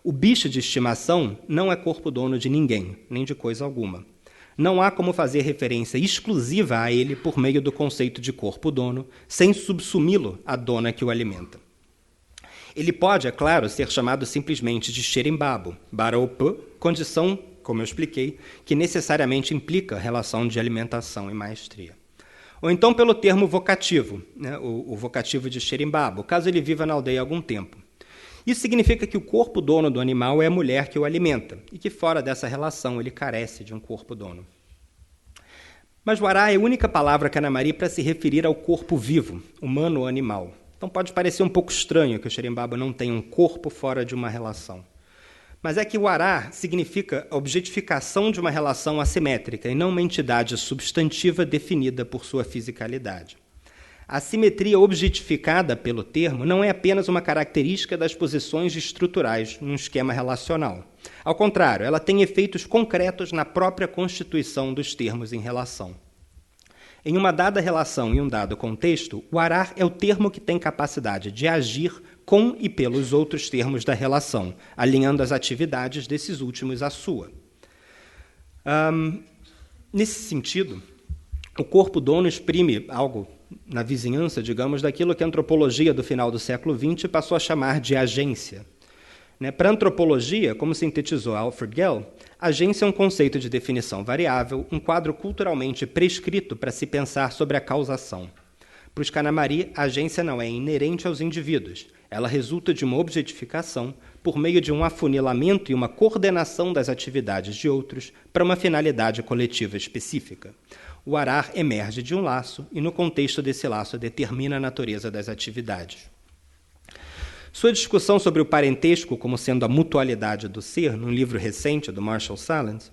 O bicho de estimação não é corpo-dono de ninguém, nem de coisa alguma. Não há como fazer referência exclusiva a ele por meio do conceito de corpo-dono, sem subsumi-lo à dona que o alimenta. Ele pode, é claro, ser chamado simplesmente de xerimbabo, baroup, condição, como eu expliquei, que necessariamente implica relação de alimentação e maestria. Ou então pelo termo vocativo, né, o vocativo de xerimbabo, caso ele viva na aldeia há algum tempo. Isso significa que o corpo-dono do animal é a mulher que o alimenta, e que fora dessa relação ele carece de um corpo-dono. Mas Uará é a única palavra Canamari para se referir ao corpo vivo, humano ou animal. Então pode parecer um pouco estranho que o xerimbabo não tenha um corpo fora de uma relação. Mas é que o ará significa a objetificação de uma relação assimétrica e não uma entidade substantiva definida por sua fisicalidade. A simetria objetificada pelo termo não é apenas uma característica das posições estruturais num esquema relacional. Ao contrário, ela tem efeitos concretos na própria constituição dos termos em relação. Em uma dada relação e um dado contexto, o arar é o termo que tem capacidade de agir com e pelos outros termos da relação, alinhando as atividades desses últimos à sua. Nesse sentido, o corpo dono exprime algo na vizinhança, digamos, daquilo que a antropologia do final do século XX passou a chamar de agência. Para a antropologia, como sintetizou Alfred Gell, agência é um conceito de definição variável, um quadro culturalmente prescrito para se pensar sobre a causação. Para os Kanamari, a agência não é inerente aos indivíduos. Ela resulta de uma objetificação por meio de um afunilamento e uma coordenação das atividades de outros para uma finalidade coletiva específica. O arar emerge de um laço e, no contexto desse laço, determina a natureza das atividades. Sua discussão sobre o parentesco como sendo a mutualidade do ser, num livro recente do Marshall Sahlins,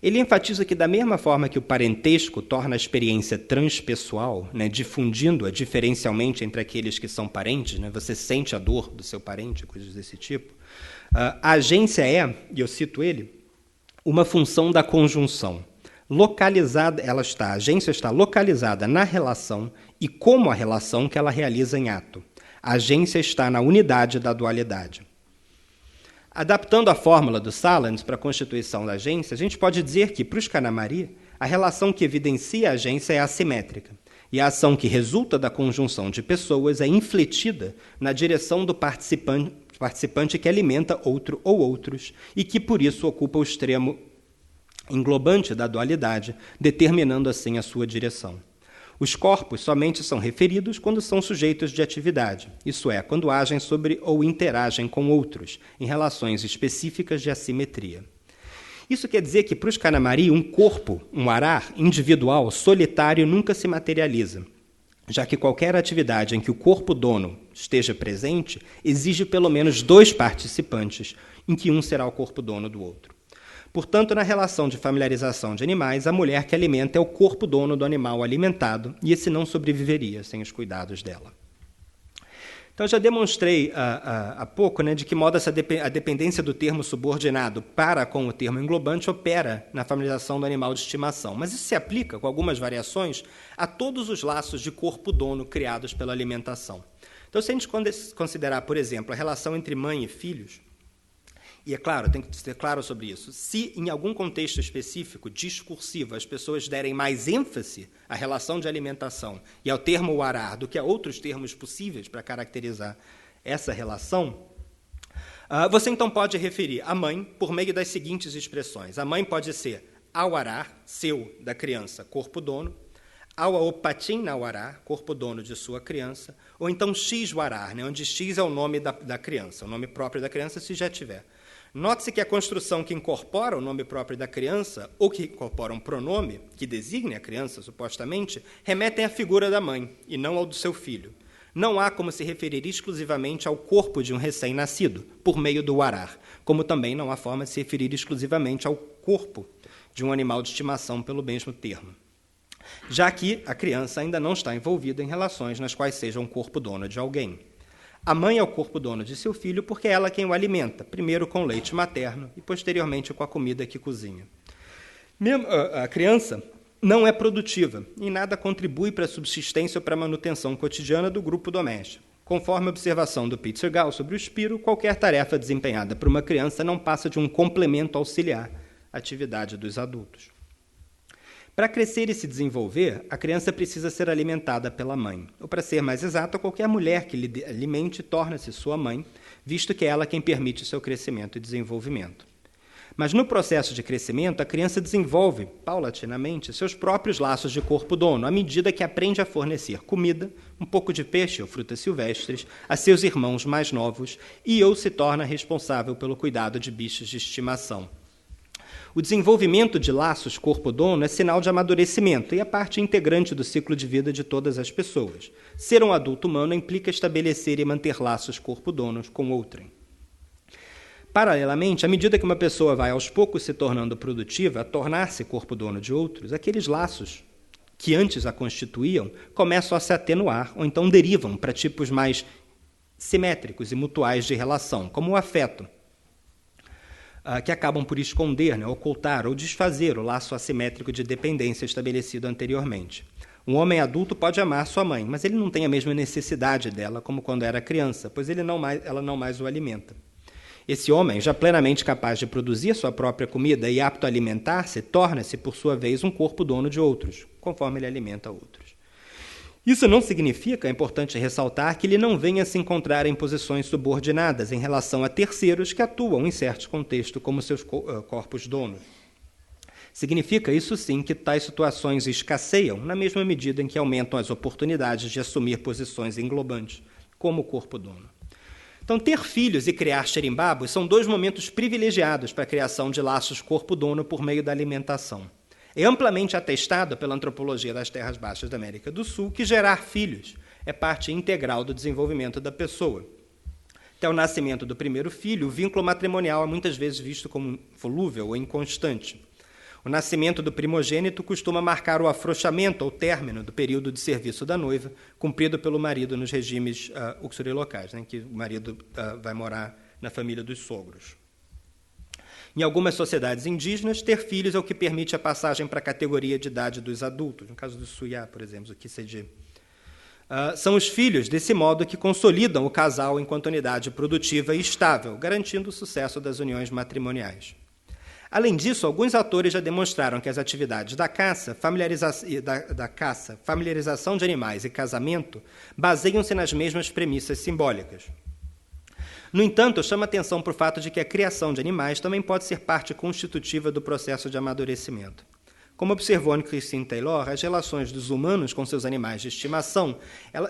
ele enfatiza que, da mesma forma que o parentesco torna a experiência transpessoal, difundindo-a diferencialmente entre aqueles que são parentes, você sente a dor do seu parente, coisas desse tipo, a agência é, e eu cito ele, uma função da conjunção. Localizada, a agência está localizada na relação e como a relação que ela realiza em ato. A agência está na unidade da dualidade. Adaptando a fórmula do Sahlins para a constituição da agência, a gente pode dizer que, para os Kanamari, a relação que evidencia a agência é assimétrica, e a ação que resulta da conjunção de pessoas é infletida na direção do participante que alimenta outro ou outros, e que, por isso, ocupa o extremo englobante da dualidade, determinando assim a sua direção. Os corpos somente são referidos quando são sujeitos de atividade, isso é, quando agem sobre ou interagem com outros, em relações específicas de assimetria. Isso quer dizer que, para os Kanamari, um corpo, um arar, individual, solitário, nunca se materializa, já que qualquer atividade em que o corpo dono esteja presente exige pelo menos 2 participantes, em que um será o corpo dono do outro. Portanto, na relação de familiarização de animais, a mulher que alimenta é o corpo dono do animal alimentado, e esse não sobreviveria sem os cuidados dela. Então, eu já demonstrei há pouco de que modo a dependência do termo subordinado para com o termo englobante opera na familiarização do animal de estimação, mas isso se aplica, com algumas variações, a todos os laços de corpo dono criados pela alimentação. Então, se a gente considerar, por exemplo, a relação entre mãe e filhos, e, é claro, tem que ser claro sobre isso, se em algum contexto específico, discursivo, as pessoas derem mais ênfase à relação de alimentação e ao termo warar do que a outros termos possíveis para caracterizar essa relação, você então pode referir a mãe por meio das seguintes expressões. A mãe pode ser ao warar, seu, da criança, corpo dono, ao aopatim na warar, corpo dono de sua criança, ou então x warar, onde x é o nome da criança, o nome próprio da criança, se já tiver. Note-se que a construção que incorpora o nome próprio da criança, ou que incorpora um pronome que designe a criança, supostamente, remetem à figura da mãe, e não ao do seu filho. Não há como se referir exclusivamente ao corpo de um recém-nascido, por meio do warar, como também não há forma de se referir exclusivamente ao corpo de um animal de estimação pelo mesmo termo, já que a criança ainda não está envolvida em relações nas quais seja um corpo dono de alguém. A mãe é o corpo dono de seu filho porque é ela quem o alimenta, primeiro com leite materno e posteriormente com a comida que cozinha. A criança não é produtiva e nada contribui para a subsistência ou para a manutenção cotidiana do grupo doméstico. Conforme a observação do Pizzergall sobre o Spiro, qualquer tarefa desempenhada por uma criança não passa de um complemento auxiliar à atividade dos adultos. Para crescer e se desenvolver, a criança precisa ser alimentada pela mãe. Ou, para ser mais exato, qualquer mulher que lhe alimente torna-se sua mãe, visto que é ela quem permite seu crescimento e desenvolvimento. Mas no processo de crescimento, a criança desenvolve, paulatinamente, seus próprios laços de corpo dono, à medida que aprende a fornecer comida, um pouco de peixe ou frutas silvestres, a seus irmãos mais novos e ou se torna responsável pelo cuidado de bichos de estimação. O desenvolvimento de laços corpo-dono é sinal de amadurecimento e é parte integrante do ciclo de vida de todas as pessoas. Ser um adulto humano implica estabelecer e manter laços corpo-donos com outrem. Paralelamente, à medida que uma pessoa vai aos poucos se tornando produtiva, a tornar-se corpo-dono de outros, aqueles laços que antes a constituíam começam a se atenuar ou então derivam para tipos mais simétricos e mutuais de relação, como o afeto. que acabam por esconder, né, ocultar ou desfazer o laço assimétrico de dependência estabelecido anteriormente. Um homem adulto pode amar sua mãe, mas ele não tem a mesma necessidade dela como quando era criança, pois ela não mais o alimenta. Esse homem, já plenamente capaz de produzir sua própria comida e apto a alimentar-se, torna-se, por sua vez, um corpo dono de outros, conforme ele alimenta outros. Isso não significa, é importante ressaltar, que ele não venha se encontrar em posições subordinadas em relação a terceiros que atuam em certos contextos como seus corpos donos. Significa, isso sim, que tais situações escasseiam na mesma medida em que aumentam as oportunidades de assumir posições englobantes, como o corpo dono. Então, ter filhos e criar xerimbabos são dois momentos privilegiados para a criação de laços corpo-dono por meio da alimentação. É amplamente atestado pela antropologia das terras baixas da América do Sul que gerar filhos é parte integral do desenvolvimento da pessoa. Até o nascimento do primeiro filho, o vínculo matrimonial é muitas vezes visto como volúvel ou inconstante. O nascimento do primogênito costuma marcar o afrouxamento ou término do período de serviço da noiva, cumprido pelo marido nos regimes uxorilocais, né, que o marido vai morar na família dos sogros. Em algumas sociedades indígenas, ter filhos é o que permite a passagem para a categoria de idade dos adultos, no caso do Suyá, por exemplo, o Kisedi. São os filhos, desse modo, que consolidam o casal enquanto unidade produtiva e estável, garantindo o sucesso das uniões matrimoniais. Além disso, alguns autores já demonstraram que as atividades da caça, familiarização de animais e casamento baseiam-se nas mesmas premissas simbólicas. No entanto, chama atenção para o fato de que a criação de animais também pode ser parte constitutiva do processo de amadurecimento. Como observou Christine Taylor, as relações dos humanos com seus animais de estimação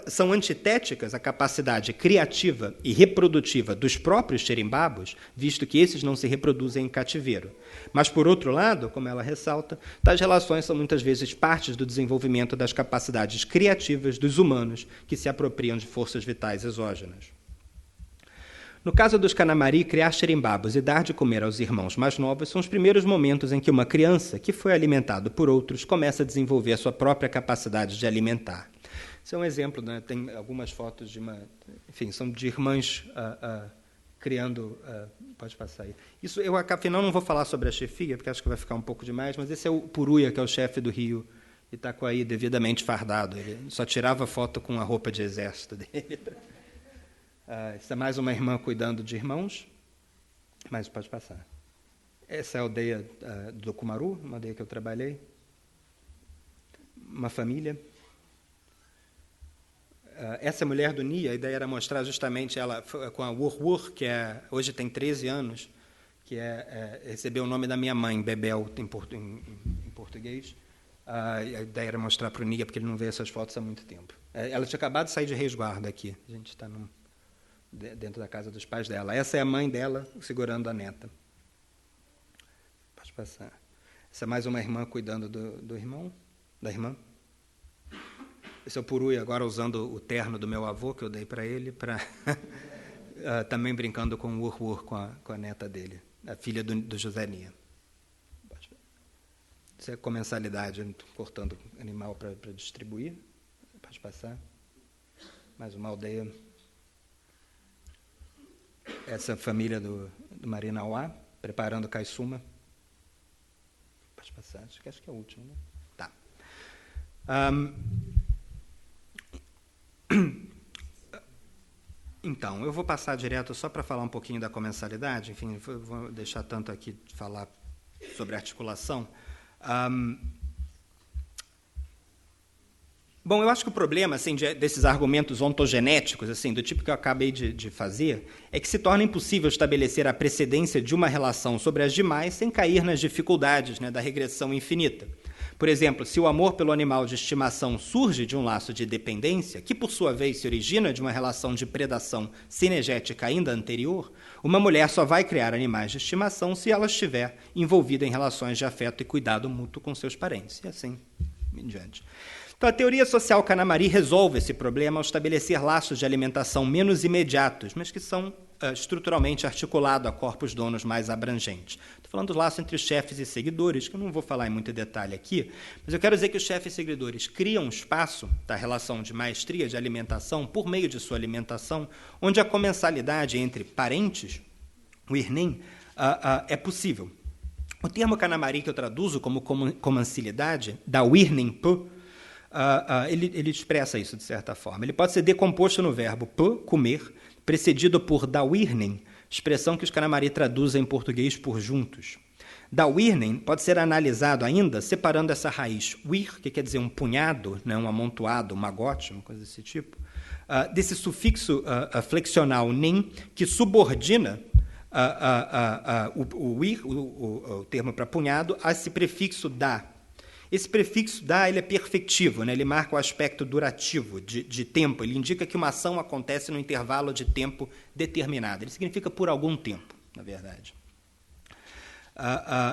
são antitéticas à capacidade criativa e reprodutiva dos próprios xerimbabos, visto que esses não se reproduzem em cativeiro. Mas, por outro lado, como ela ressalta, tais relações são muitas vezes partes do desenvolvimento das capacidades criativas dos humanos que se apropriam de forças vitais exógenas. No caso dos Kanamari, criar xerimbabos e dar de comer aos irmãos mais novos são os primeiros momentos em que uma criança, que foi alimentada por outros, começa a desenvolver a sua própria capacidade de alimentar. Isso é um exemplo, né? Tem algumas fotos são de irmãs criando... pode passar aí. Isso, eu, afinal, não vou falar sobre a chefia, porque acho que vai ficar um pouco demais, mas esse é o Puruia, que é o chefe do Rio Itacoaí, devidamente fardado. Ele só tirava foto com a roupa de exército dele. Essa é mais uma irmã cuidando de irmãos, mas pode passar. Essa é a aldeia do Kumaru, uma aldeia que eu trabalhei. Uma família. Essa mulher do Nia, a ideia era mostrar justamente ela com a Wur, que hoje tem 13 anos, que recebeu o nome da minha mãe, Bebel, em português. A ideia era mostrar para o Nia, porque ele não vê essas fotos há muito tempo. Ela tinha acabado de sair de resguardo aqui. A gente está dentro da casa dos pais dela. Essa é a mãe dela segurando a neta. Pode passar. Essa é mais uma irmã cuidando do irmão, da irmã. Esse é o Purui, agora usando o terno do meu avô, que eu dei para ele, também brincando com o Ur com a neta dele, a filha do José Nia. Isso é comensalidade, cortando animal para distribuir. Pode passar. Mais uma aldeia. Essa família do Marinauá, preparando caiçuma. Pode passar, acho que é a última, né? Tá. Então, eu vou passar direto só para falar um pouquinho da comensalidade. Enfim, vou deixar tanto aqui de falar sobre articulação. Bom, eu acho que o problema desses argumentos ontogenéticos, do tipo que eu acabei de fazer, é que se torna impossível estabelecer a precedência de uma relação sobre as demais sem cair nas dificuldades, né, da regressão infinita. Por exemplo, se o amor pelo animal de estimação surge de um laço de dependência, que por sua vez se origina de uma relação de predação cinegética ainda anterior, uma mulher só vai criar animais de estimação se ela estiver envolvida em relações de afeto e cuidado mútuo com seus parentes, e assim em diante. Então, a teoria social Kanamari resolve esse problema ao estabelecer laços de alimentação menos imediatos, mas que são estruturalmente articulados a corpos donos mais abrangentes. Estou falando do laço entre os chefes e seguidores, que eu não vou falar em muito detalhe aqui, mas eu quero dizer que os chefes e seguidores criam um espaço da relação de maestria de alimentação por meio de sua alimentação, onde a comensalidade entre parentes, o Irnim, é possível. O termo Kanamari, que eu traduzo como comencilidade, da Wirnen P, ele expressa isso de certa forma. Ele pode ser decomposto no verbo P, comer, precedido por da Wirnen, expressão que os Kanamari traduzem em português por juntos. Da Wirnen pode ser analisado ainda separando essa raiz wir, que quer dizer um punhado, né, um amontoado, um magote, uma coisa desse tipo, desse sufixo flexional nen, que subordina o wir, o termo para punhado, a esse prefixo da. Esse prefixo da ele é perfectivo, né? Ele marca o aspecto durativo de tempo, ele indica que uma ação acontece no intervalo de tempo determinado. Ele significa por algum tempo, na verdade.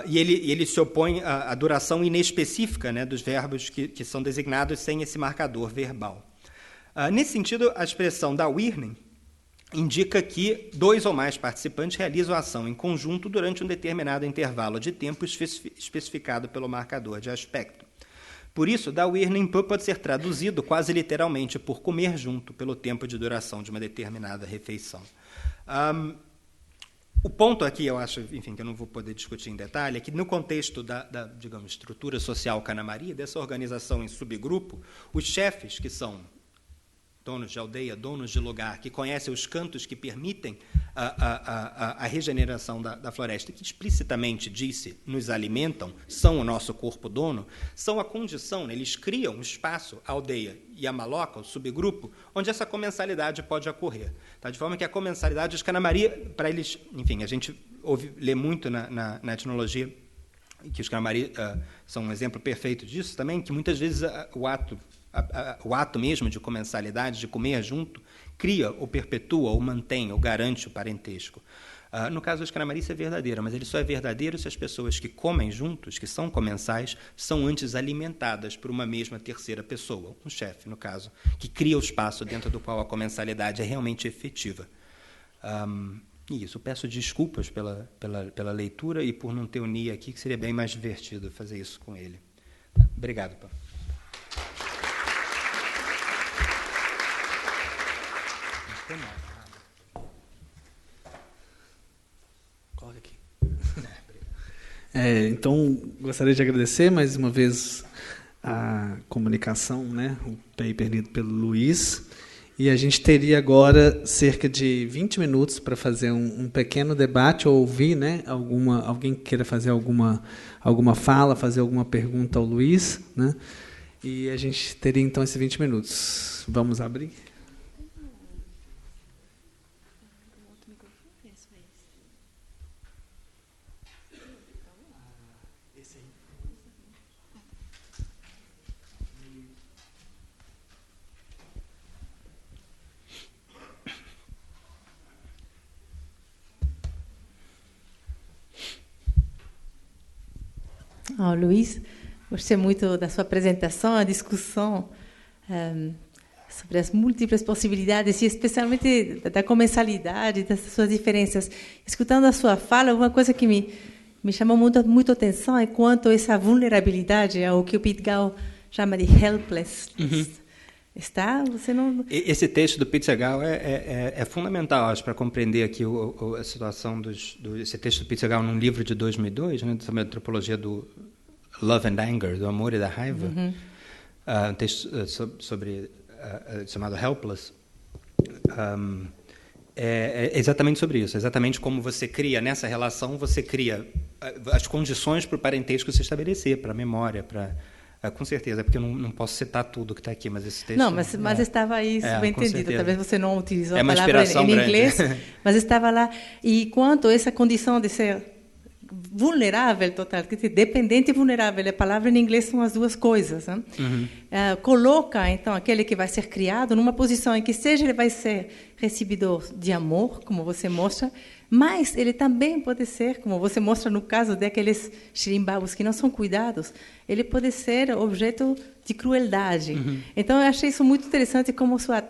E ele se opõe à duração inespecífica, né, dos verbos que são designados sem esse marcador verbal. Nesse sentido, a expressão da Wirnen indica que 2 ou mais participantes realizam a ação em conjunto durante um determinado intervalo de tempo especificado pelo marcador de aspecto. Por isso, da Wirnen pode ser traduzido quase literalmente por comer junto, pelo tempo de duração de uma determinada refeição. O ponto aqui, eu acho, enfim, que eu não vou poder discutir em detalhe, é que no contexto da digamos, estrutura social Kanamari, dessa organização em subgrupo, os chefes, que são donos de aldeia, donos de lugar, que conhecem os cantos que permitem a regeneração da floresta, que explicitamente disse, nos alimentam, são o nosso corpo dono, são a condição, né? Eles criam um espaço, a aldeia e a maloca, o subgrupo, onde essa comensalidade pode ocorrer. Tá? De forma que a comensalidade, os Kanamari, para eles, enfim, a gente lê muito na etnologia, que os Kanamari são um exemplo perfeito disso também, que muitas vezes o ato mesmo de comensalidade, de comer junto, cria ou perpetua ou mantém ou garante o parentesco. No caso dos Kanamari isso é verdadeiro, mas ele só é verdadeiro se as pessoas que comem juntos, que são comensais, são antes alimentadas por uma mesma terceira pessoa, um chefe, no caso, que cria o espaço dentro do qual a comensalidade é realmente efetiva. Isso, peço desculpas pela leitura e por não ter o Nia aqui, que seria bem mais divertido fazer isso com ele. Obrigado, Paulo. Coloca aqui. Então, gostaria de agradecer mais uma vez a comunicação, né, o paper lido pelo Luiz. E a gente teria agora cerca de 20 minutos para fazer um pequeno debate ou ouvir, né, alguém que queira fazer alguma fala, fazer alguma pergunta ao Luiz, né? E a gente teria então esses 20 minutos. Vamos abrir? Luiz, gostei muito da sua apresentação, a discussão sobre as múltiplas possibilidades e especialmente da comensalidade, das suas diferenças. Escutando a sua fala, uma coisa que me chamou muito atenção é quanto essa vulnerabilidade ao que o Pietgau chama de helplessness. Você não... Esse texto do Pietgau é fundamental, acho, para compreender aqui a situação esse texto do Pietgau num livro de 2002, né, sobre a antropologia do Love and Anger, do amor e da raiva, um texto chamado Helpless. É exatamente sobre isso, exatamente como você cria, nessa relação, você cria as condições para o parentesco se estabelecer, para a memória, com certeza, porque eu não posso citar tudo que está aqui, mas esse texto... Não, mas estava aí subentendido. Talvez você não utilizou a uma palavra em inglês, mas estava lá. E quanto essa condição de ser vulnerável total, quer dizer, dependente e vulnerável, a palavra em inglês são as duas coisas. Né? Coloca, então, aquele que vai ser criado numa posição em que seja ele vai ser recebidor de amor, como você mostra, mas ele também pode ser, como você mostra no caso daqueles xirimbabos que não são cuidados, ele pode ser objeto de crueldade. Então, eu achei isso muito interessante, como sua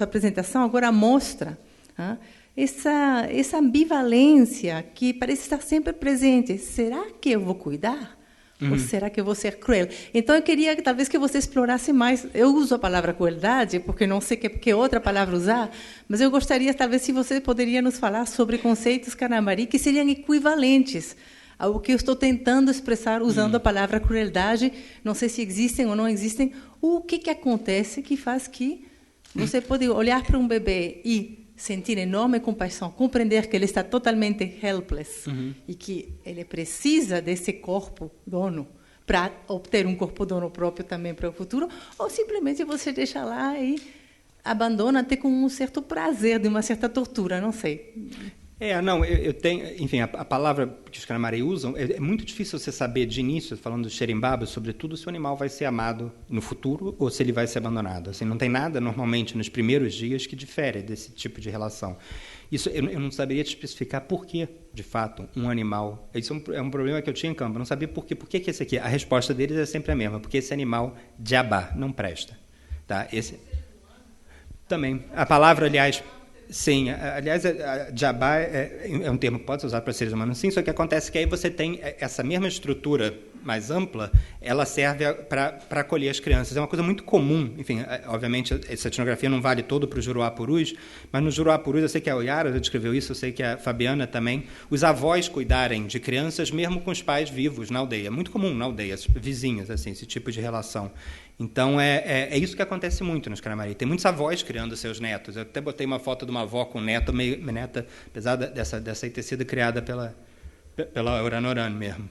apresentação agora mostra essa ambivalência que parece estar sempre presente. Será que eu vou cuidar? Ou será que eu vou ser cruel? Então, eu queria talvez que você explorasse mais. Eu uso a palavra crueldade, porque não sei que outra palavra usar, mas eu gostaria, talvez, se você poderia nos falar sobre conceitos Kanamari que seriam equivalentes ao que eu estou tentando expressar usando a palavra crueldade. Não sei se existem ou não existem. O que acontece que faz que você pode olhar para um bebê e sentir enorme compaixão, compreender que ele está totalmente helpless e que ele precisa desse corpo dono para obter um corpo dono próprio também para o futuro, ou simplesmente você deixa lá e abandona até com um certo prazer de uma certa tortura, não sei. Não, eu tenho, enfim, a palavra que os Kanamari usam, é muito difícil você saber de início, falando do Xerimbaba, sobretudo, se o animal vai ser amado no futuro ou se ele vai ser abandonado. Assim, não tem nada, normalmente, nos primeiros dias que difere desse tipo de relação. Isso, eu não saberia te especificar por que, de fato, um animal... Isso é um problema que eu tinha em campo, eu não sabia por quê. Por que esse aqui? A resposta deles é sempre a mesma, porque esse animal, Jabá, não presta. Tá? Também. A palavra, aliás... Sim, aliás, Jabá é um termo que pode ser usado para seres humanos, sim, só que acontece que aí você tem essa mesma estrutura mais ampla, ela serve para acolher as crianças. É uma coisa muito comum, enfim, obviamente, essa etnografia não vale todo para o Juruá-Purus, mas no Juruá-Purus, eu sei que a Oyara já descreveu isso, eu sei que a Fabiana também, os avós cuidarem de crianças mesmo com os pais vivos na aldeia. É muito comum na aldeia, vizinhas, assim, esse tipo de relação. Então, é isso que acontece muito nos Kanamari. Tem muitos avós criando seus netos. Eu até botei uma foto de uma avó com um neto, minha neta, apesar dessa aí ter sido criada pela Oranoran mesmo.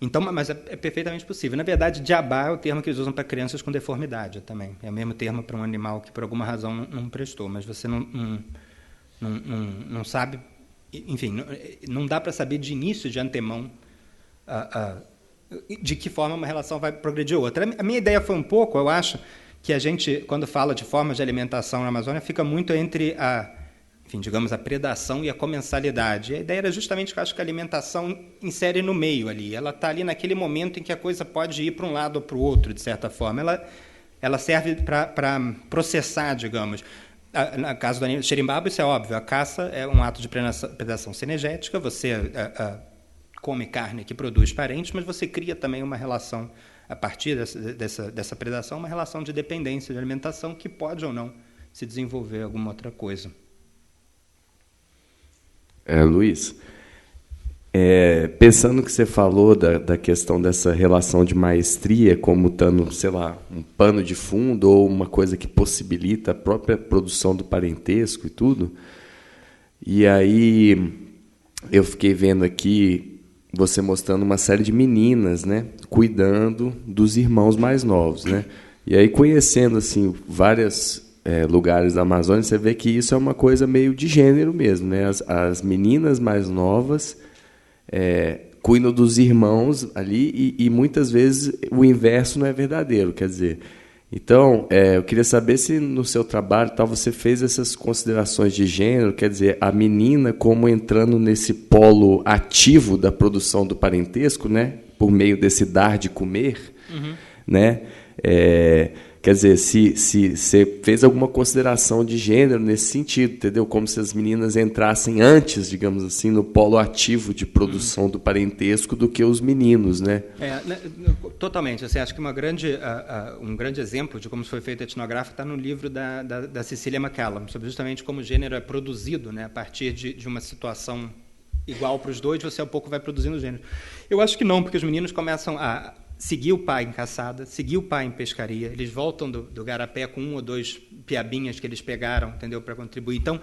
Então, mas é perfeitamente possível. Na verdade, Jabá é o termo que eles usam para crianças com deformidade também. É o mesmo termo para um animal que, por alguma razão, não prestou. Mas você não sabe... Enfim, não dá para saber de início, de antemão, de que forma uma relação vai progredir outra. A minha ideia foi um pouco, eu acho, que a gente, quando fala de formas de alimentação na Amazônia, fica muito entre a predação e a comensalidade. A ideia era justamente que eu acho que a alimentação insere no meio ali. Ela está ali naquele momento em que a coisa pode ir para um lado ou para o outro, de certa forma. Ela serve para processar, digamos. No caso do Xerimbaba, isso é óbvio. A caça é um ato de predação cinegética. Você... come carne que produz parentes, mas você cria também uma relação, a partir dessa predação, uma relação de dependência de alimentação que pode ou não se desenvolver alguma outra coisa. Luiz, pensando que você falou da questão dessa relação de maestria como estando, sei lá, um pano de fundo ou uma coisa que possibilita a própria produção do parentesco e tudo, e aí eu fiquei vendo aqui você mostrando uma série de meninas, né, cuidando dos irmãos mais novos, né? E aí, conhecendo assim vários lugares da Amazônia, você vê que isso é uma coisa meio de gênero mesmo, né? As meninas mais novas cuidam dos irmãos ali e muitas vezes o inverso não é verdadeiro, quer dizer... Então, eu queria saber se no seu trabalho você fez essas considerações de gênero, quer dizer, a menina como entrando nesse polo ativo da produção do parentesco, né, por meio desse dar de comer, né? Quer dizer, se você fez alguma consideração de gênero nesse sentido, entendeu? Como se as meninas entrassem antes, digamos assim, no polo ativo de produção do parentesco do que os meninos, né? Totalmente. Assim, acho que um grande exemplo de como isso foi feito etnográfico está no livro da Cecília McCallum, sobre justamente como o gênero é produzido, né, a partir de uma situação igual para os dois, você ao pouco vai produzindo gênero. Eu acho que não, porque os meninos começam a seguir o pai em caçada, seguir o pai em pescaria, eles voltam do garapé com 1 ou 2 piabinhas que eles pegaram, entendeu, para contribuir. Então,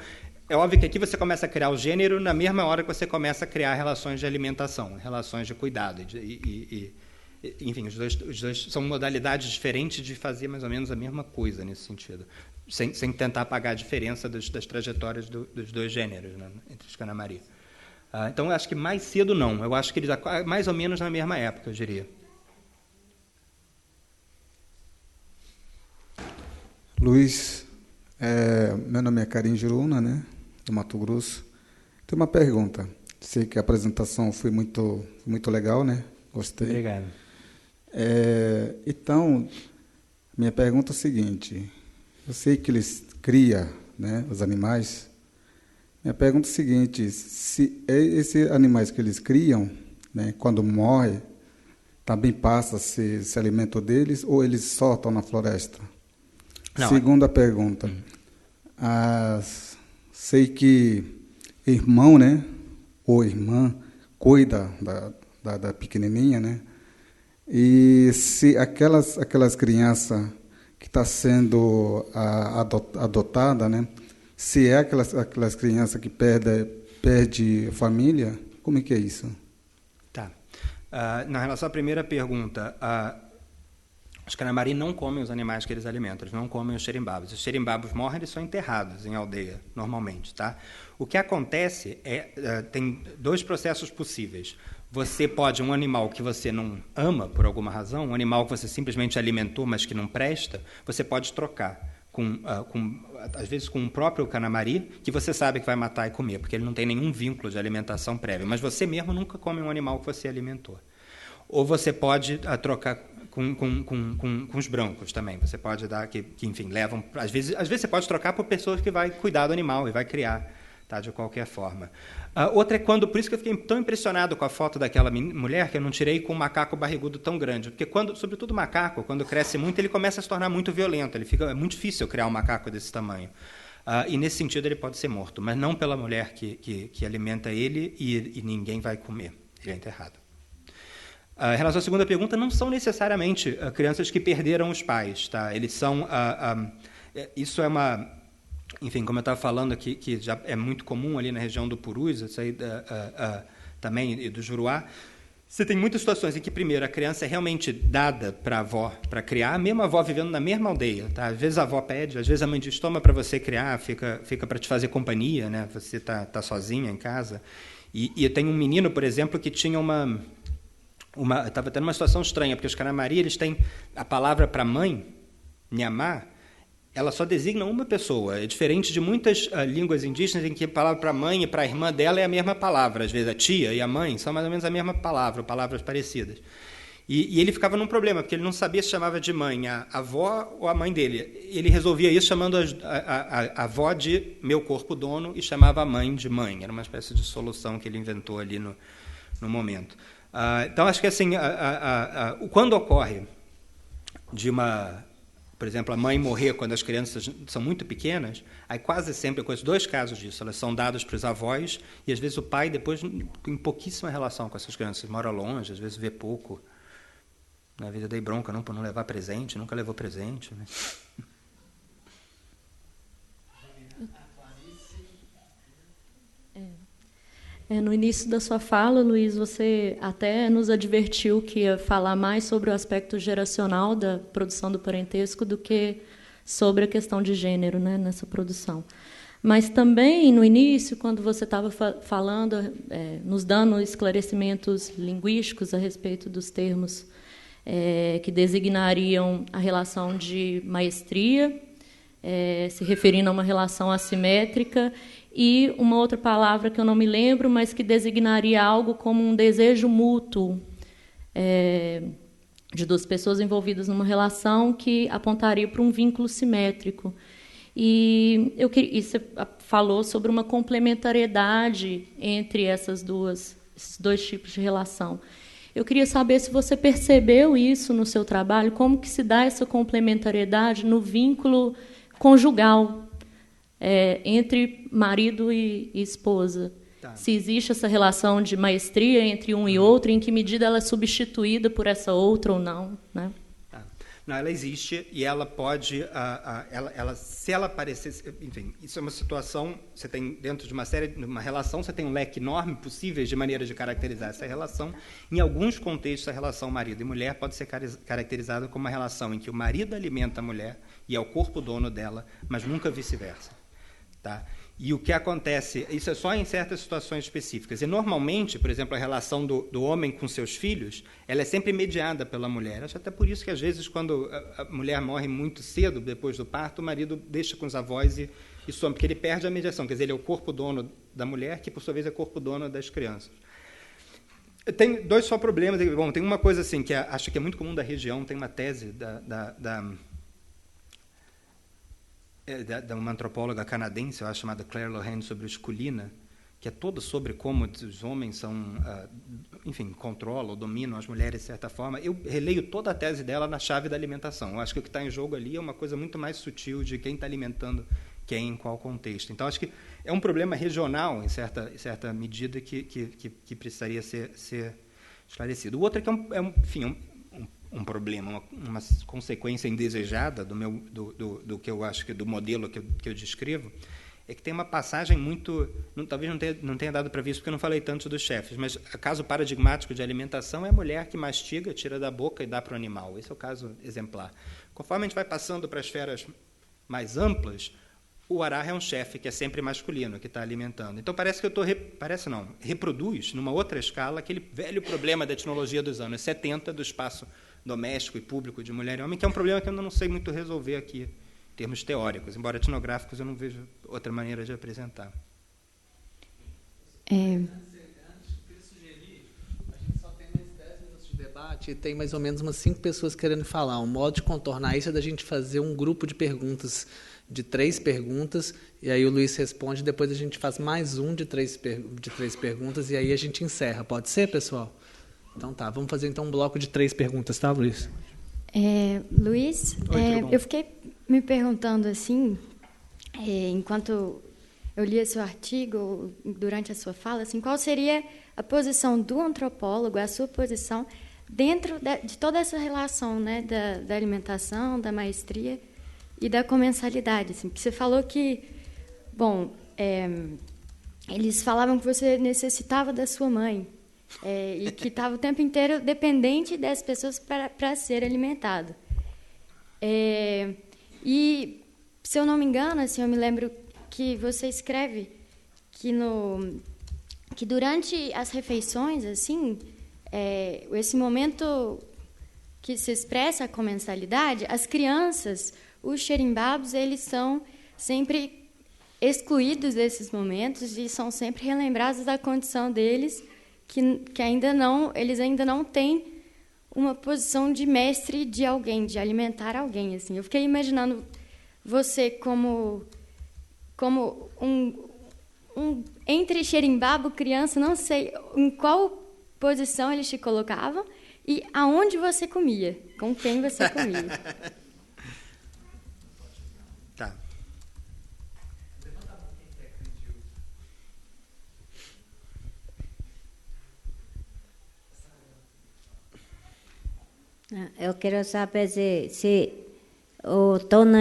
é óbvio que aqui você começa a criar o gênero na mesma hora que você começa a criar relações de alimentação, relações de cuidado. Enfim, os dois são modalidades diferentes de fazer mais ou menos a mesma coisa nesse sentido, sem tentar apagar a diferença das trajetórias dos dois gêneros, né, entre os Kanamari. Então, eu acho que mais cedo não. Eu acho que eles mais ou menos na mesma época, eu diria. Luiz, meu nome é Karim Juruna, né, do Mato Grosso. Tem uma pergunta. Sei que a apresentação foi muito legal, né? Gostei. Obrigado. Então, minha pergunta é a seguinte. Eu sei que eles criam, né, os animais. Minha pergunta é a seguinte. Se esses animais que eles criam, né, quando morre, também passa esse alimento deles ou eles soltam na floresta? Não. Segunda pergunta. Sei que irmão, né, ou irmã cuida da pequenininha, né? E se aquelas crianças que está sendo adotada, né? Se é aquelas crianças que perde família, como é que é isso? Tá. Na relação à primeira pergunta, os Canamari não comem os animais que eles alimentam, eles não comem os xerimbabos. Os xerimbabos morrem, eles são enterrados em aldeia, normalmente. Tá? O que acontece tem dois processos possíveis. Você pode, um animal que você não ama por alguma razão, um animal que você simplesmente alimentou, mas que não presta, você pode trocar, às vezes com o próprio Canamari, que você sabe que vai matar e comer, porque ele não tem nenhum vínculo de alimentação prévio, mas você mesmo nunca come um animal que você alimentou. Ou você pode trocar com os brancos também. Você pode dar que enfim, levam... Às vezes você pode trocar por pessoas que vai cuidar do animal e vai criar, tá, de qualquer forma. Outra é quando... Por isso que eu fiquei tão impressionado com a foto daquela mulher, que eu não tirei com um macaco barrigudo tão grande. Porque, sobretudo o macaco, quando cresce muito, ele começa a se tornar muito violento. É muito difícil criar um macaco desse tamanho. E, nesse sentido, ele pode ser morto. Mas não pela mulher que alimenta ele e ninguém vai comer. Ele é enterrado. Em relação à segunda pergunta, não são necessariamente crianças que perderam os pais. Tá? Eles são... isso é uma... Enfim, como eu estava falando aqui, que já é muito comum ali na região do Purus, isso aí, também, e do Juruá, você tem muitas situações em que, primeiro, a criança é realmente dada para a avó para criar, mesmo a avó vivendo na mesma aldeia. Tá? Às vezes a avó pede, às vezes a mãe diz, toma para você criar, fica para te fazer companhia, né? Você está sozinha em casa. E eu tenho um menino, por exemplo, que tinha estava tendo uma situação estranha, porque os Canamari, eles têm a palavra para mãe, Nhamá, ela só designa uma pessoa. É diferente de muitas línguas indígenas em que a palavra para a mãe e para a irmã dela é a mesma palavra. Às vezes a tia e a mãe são mais ou menos a mesma palavra, palavras parecidas. E ele ficava num problema, porque ele não sabia se chamava de mãe a avó ou a mãe dele. Ele resolvia isso chamando a avó de meu corpo dono e chamava a mãe de mãe. Era uma espécie de solução que ele inventou ali no momento. Então, acho que assim, quando ocorre de por exemplo, a mãe morrer quando as crianças são muito pequenas, aí quase sempre, eu conheço 2 casos disso, elas são dadas para os avós e às vezes o pai depois tem pouquíssima relação com essas crianças, mora longe, às vezes vê pouco. Na vida dei bronca não por não levar presente, nunca levou presente, né? No início da sua fala, Luiz, você até nos advertiu que ia falar mais sobre o aspecto geracional da produção do parentesco do que sobre a questão de gênero, né, nessa produção. Mas também, no início, quando você estava falando, nos dando esclarecimentos linguísticos a respeito dos termos que designariam a relação de maestria, se referindo a uma relação assimétrica, e uma outra palavra que eu não me lembro, mas que designaria algo como um desejo mútuo de 2 pessoas envolvidas numa relação que apontaria para um vínculo simétrico. E você falou sobre uma complementariedade entre esses 2 tipos de relação. Eu queria saber se você percebeu isso no seu trabalho, como que se dá essa complementariedade no vínculo conjugal, entre marido e esposa. Tá. Se existe essa relação de maestria entre um e outro, em que medida ela é substituída por essa outra ou não, né? Tá. Não, ela existe e ela pode, se ela aparecer, enfim, isso é uma situação, você tem dentro de uma relação, você tem um leque enorme possíveis de maneiras de caracterizar essa relação. Em alguns contextos, a relação marido e mulher pode ser caracterizada como uma relação em que o marido alimenta a mulher e é o corpo dono dela, mas nunca vice-versa. Tá? E o que acontece, isso é só em certas situações específicas. E, normalmente, por exemplo, a relação do homem com seus filhos, ela é sempre mediada pela mulher. Acho até por isso que, às vezes, quando a mulher morre muito cedo, depois do parto, o marido deixa com os avós e some, porque ele perde a mediação. Quer dizer, ele é o corpo dono da mulher, que, por sua vez, é corpo dono das crianças. Tem 2 só problemas. Bom, tem uma coisa assim, que acho que é muito comum da região, tem uma tese de uma antropóloga canadense, eu acho, chamada Claire Lorraine, sobre o esculina, que é toda sobre como os homens são, enfim, controlam ou dominam as mulheres de certa forma. Eu releio toda a tese dela na chave da alimentação. Eu acho que o que está em jogo ali é uma coisa muito mais sutil de quem está alimentando quem, em qual contexto. Então, acho que é um problema regional, em certa medida, que precisaria ser esclarecido. O outro é que um problema, uma consequência indesejada do que eu acho que do modelo que eu descrevo, é que tem uma passagem muito... talvez não tenha dado para ver isso, porque eu não falei tanto dos chefes, mas o caso paradigmático de alimentação é a mulher que mastiga, tira da boca e dá para o animal. Esse é o caso exemplar. Conforme a gente vai passando para as esferas mais amplas, o Arah é um chefe que é sempre masculino, que está alimentando. Então, parece que eu estou... reproduz, numa outra escala, aquele velho problema da etnologia dos anos 70, do espaço doméstico e público de mulher e homem, que é um problema que eu ainda não sei muito resolver aqui, em termos teóricos, embora etnográficos eu não vejo outra maneira de apresentar. A gente só tem mais 10 minutos de debate e tem mais ou menos umas 5 pessoas querendo falar. Um modo de contornar isso é da gente fazer um grupo de perguntas, de 3 perguntas, e aí o Luiz responde, depois a gente faz mais um de 3 perguntas, e aí a gente encerra. Pode ser, pessoal? Então tá, vamos fazer então um bloco de 3 perguntas, tá, Luiz? Luiz, eu fiquei me perguntando assim, enquanto eu lia seu artigo, durante a sua fala, assim, qual seria a posição do antropólogo, a sua posição dentro de toda essa relação, né, da alimentação, da maestria e da comensalidade, assim, porque você falou que, bom, eles falavam que você necessitava da sua mãe, e que estava o tempo inteiro dependente das pessoas para ser alimentado. E, se eu não me engano, assim, eu me lembro que você escreve que durante as refeições, assim, esse momento que se expressa a comensalidade, as crianças, os xerimbabos, eles são sempre excluídos desses momentos e são sempre relembrados da condição deles, que eles ainda não têm uma posição de mestre de alguém, de alimentar alguém, assim. Eu fiquei imaginando você como um entre xerimbabo, criança, não sei em qual posição eles te colocavam e aonde você comia, com quem você comia. Tá. Eu quero saber se o dono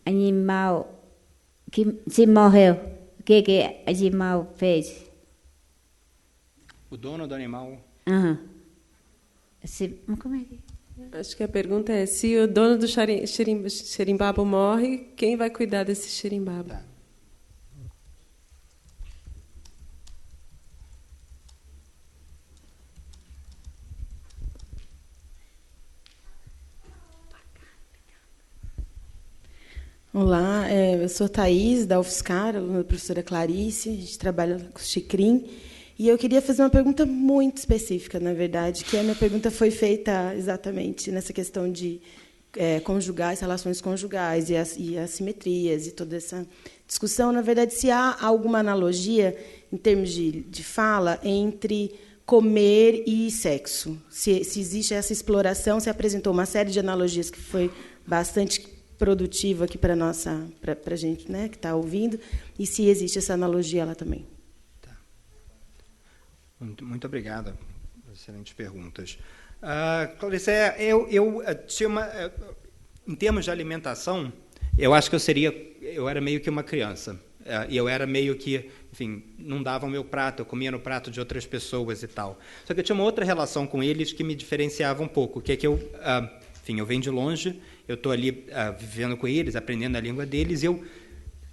animal que se morreu, o que animal fez? O dono do animal? Como é que... Acho que a pergunta é, se o dono do xerimbabo morre, quem vai cuidar desse xerimbabo? Tá. Olá, eu sou Thaís, da UFSCar, aluna da professora Clarice, a gente trabalha com o Xicrim, e eu queria fazer uma pergunta muito específica, na verdade, que a minha pergunta foi feita exatamente nessa questão de conjugais, relações conjugais e assimetrias e toda essa discussão. Na verdade, se há alguma analogia, em termos de fala, entre comer e sexo. Se existe essa exploração, se apresentou uma série de analogias que foi bastante produtivo aqui para a gente, né, que está ouvindo, e se existe essa analogia lá também. Tá. Muito obrigada. Excelentes perguntas. Clarice, eu tinha em termos de alimentação, eu acho que eu era meio que uma criança. E eu era meio que, enfim, não dava o meu prato, eu comia no prato de outras pessoas e tal. Só que eu tinha uma outra relação com eles que me diferenciava um pouco, que é que eu venho de longe, eu estou ali vivendo com eles, aprendendo a língua deles, e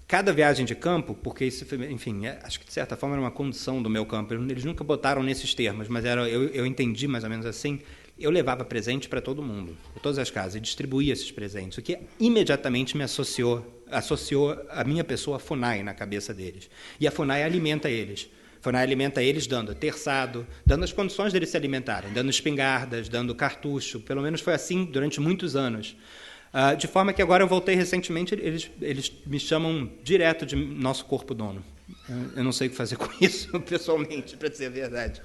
cada viagem de campo, porque isso, enfim, acho que de certa forma era uma condição do meu campo, eles nunca botaram nesses termos, mas eu entendi mais ou menos assim, eu levava presente para todo mundo, para todas as casas, e distribuía esses presentes, o que imediatamente me associou a minha pessoa à FUNAI na cabeça deles. E a FUNAI alimenta eles. A FUNAI alimenta eles dando terçado, dando as condições deles se alimentarem, dando espingardas, dando cartucho, pelo menos foi assim durante muitos anos. De forma que agora eu voltei recentemente, eles me chamam direto de nosso corpo dono. Eu não sei o que fazer com isso, pessoalmente, para dizer a verdade.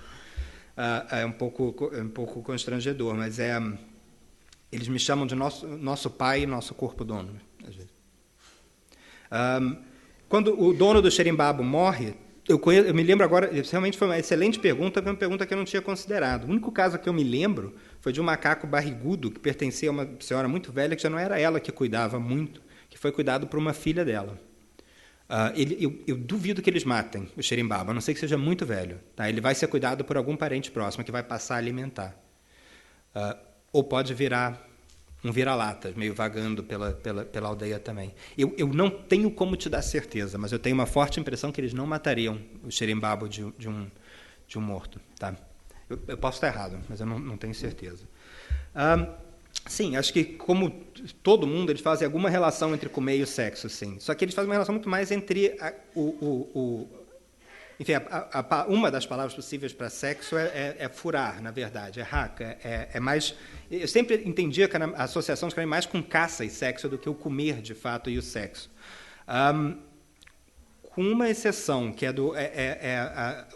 É um pouco constrangedor, mas eles me chamam de nosso pai e nosso corpo dono, às vezes. Quando o dono do xerimbabo morre, eu me lembro agora, realmente foi uma excelente pergunta, foi uma pergunta que eu não tinha considerado. O único caso que eu me lembro foi de um macaco barrigudo que pertencia a uma senhora muito velha, que já não era ela que cuidava muito, que foi cuidado por uma filha dela. Eu duvido que eles matem o xerimbabo, a não ser que seja muito velho. Tá? Ele vai ser cuidado por algum parente próximo que vai passar a alimentar. Ou pode virar um vira-lata, meio vagando pela aldeia também. Eu não tenho como te dar certeza, mas eu tenho uma forte impressão que eles não matariam o xerimbabo de um morto. Tá? Eu posso estar errado, mas eu não tenho certeza. Sim, acho que, como todo mundo, eles fazem alguma relação entre comer e o sexo, sim. Só que eles fazem uma relação muito mais entre enfim, uma das palavras possíveis para sexo é furar, na verdade, é haka. É mais. Eu sempre entendia que a associação de mais com caça e sexo do que o comer, de fato, e o sexo. Com uma exceção, que é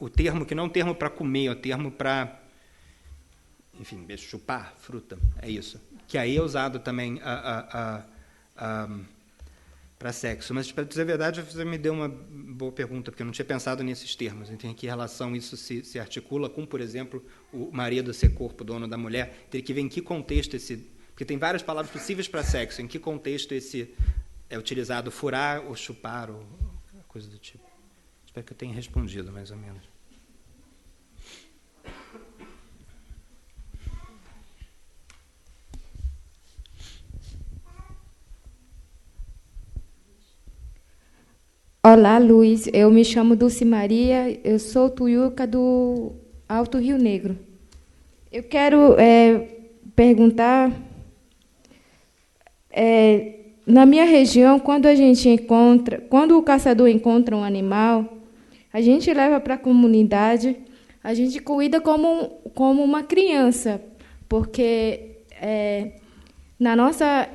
o termo que não é um termo para comer, é o termo para, enfim, chupar fruta, é isso. Que aí é usado também para sexo. Mas, para dizer a verdade, você me deu uma boa pergunta, porque eu não tinha pensado nesses termos. Então, em que relação isso se articula com, por exemplo, o marido ser corpo dono da mulher? Teria que ver em que contexto porque tem várias palavras possíveis para sexo. Em que contexto esse é utilizado? Furar ou chupar, ou coisa do tipo. Espero que eu tenha respondido, mais ou menos. Olá, Luiz. Eu me chamo Dulce Maria, eu sou tuiuca do Alto Rio Negro. Eu quero perguntar, na minha região, quando o caçador encontra um animal, a gente leva para a comunidade, a gente cuida como uma criança, porque na nossa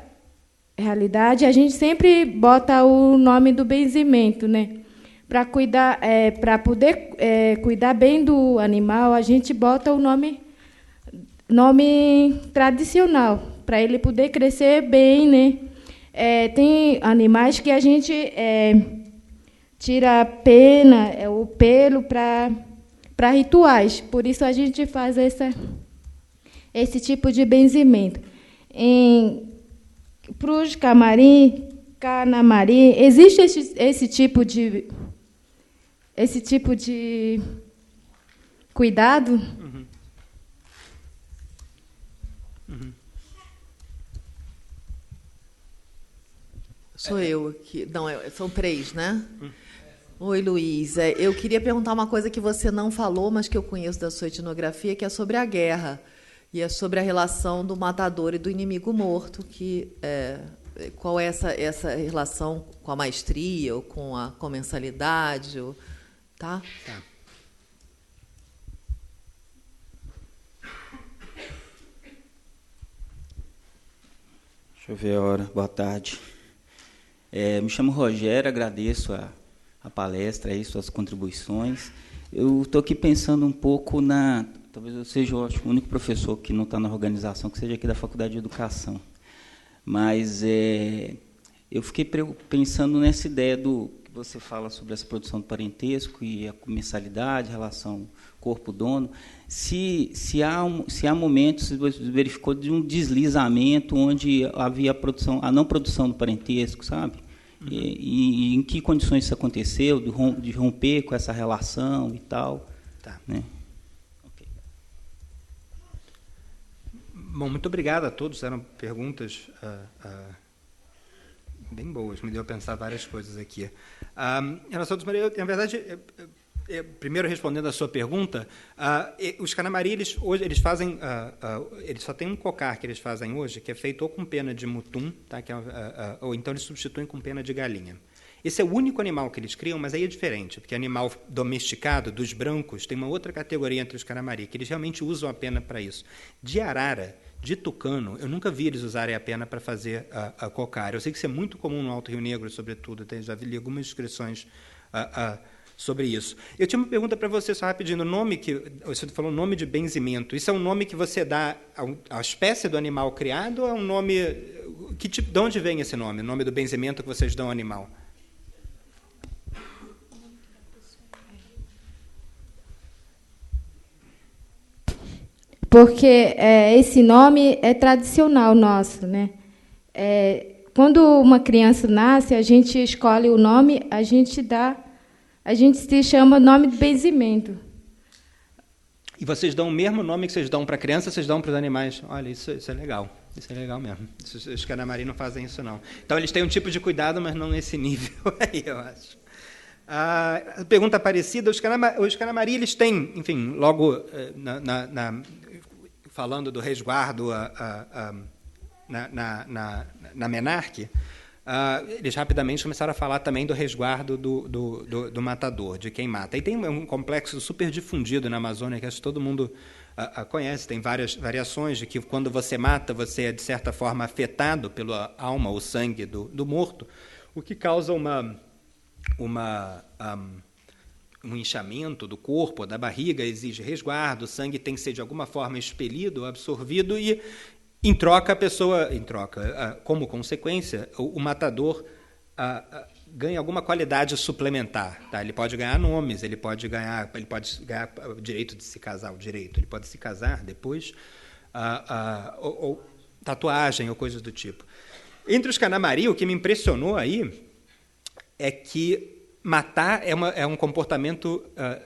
realidade, a gente sempre bota o nome do benzimento, né? Para cuidar, para poder cuidar bem do animal, a gente bota o nome tradicional, para ele poder crescer bem, né? Tem animais que a gente tira a pena, o pelo para rituais. Por isso a gente faz esse tipo de benzimento. Para os canamari, existe esse tipo de cuidado? Uhum. Uhum. Sou eu aqui. Não, são três, né? Oi, Luiz. Eu queria perguntar uma coisa que você não falou, mas que eu conheço da sua etnografia, que é sobre a guerra. E é sobre a relação do matador e do inimigo morto, qual é essa relação com a maestria ou com a comensalidade, tá? Tá. Deixa eu ver a hora. Boa tarde. Me chamo Rogério, agradeço a palestra e suas contribuições. Eu estou aqui pensando um pouco talvez eu seja o único professor que não está na organização, que seja aqui da Faculdade de Educação. Mas eu fiquei pensando nessa ideia que você fala sobre essa produção do parentesco e a comensalidade, relação corpo-dono. Se há momentos, você verificou de um deslizamento onde havia a não produção do parentesco, sabe? Uhum. E em que condições isso aconteceu, de romper com essa relação e tal. Tá. Né? Bom, muito obrigado a todos. Eram perguntas bem boas. Me deu a pensar várias coisas aqui. Em relação a Maria, na verdade, primeiro respondendo a sua pergunta, os canamari, hoje eles fazem, eles só têm um cocar que eles fazem hoje, que é feito ou com pena de mutum, tá? Ou então eles substituem com pena de galinha. Esse é o único animal que eles criam, mas aí é diferente, porque animal domesticado, dos brancos, tem uma outra categoria entre os canamari, que eles realmente usam a pena para isso. De arara, de tucano, eu nunca vi eles usarem a pena para fazer a cocar. Eu sei que isso é muito comum no Alto Rio Negro, sobretudo, já vi algumas descrições sobre isso. Eu tinha uma pergunta para você, só rapidinho. O nome que você falou, nome de benzimento. Isso é um nome que você dá à espécie do animal criado ou é um nome... de onde vem esse nome? O nome do benzimento que vocês dão ao animal? Porque esse nome é tradicional nosso, né? Quando uma criança nasce, a gente escolhe o nome, a gente se chama nome de benzimento. E vocês dão o mesmo nome que vocês dão para a criança, vocês dão para os animais? Olha, isso é legal. Isso é legal mesmo. Os Canamari não fazem isso, não. Então, eles têm um tipo de cuidado, mas não nesse nível aí, eu acho. Pergunta parecida. Os Canamari, eles têm, enfim, logo falando do resguardo na Menarque, eles rapidamente começaram a falar também do resguardo do matador, de quem mata. E tem um complexo super difundido na Amazônia, que acho que todo mundo conhece, tem várias variações, de que quando você mata, você é, de certa forma, afetado pela alma ou sangue do morto, o que causa um inchamento do corpo, da barriga, exige resguardo, o sangue tem que ser, de alguma forma, expelido, absorvido, e em troca, como consequência, o matador ganha alguma qualidade suplementar. Tá? Ele pode ganhar nomes, ele pode ganhar o direito de se casar, ele pode se casar depois, ou tatuagem, ou coisas do tipo. Entre os Canamari, o que me impressionou aí é que matar é um comportamento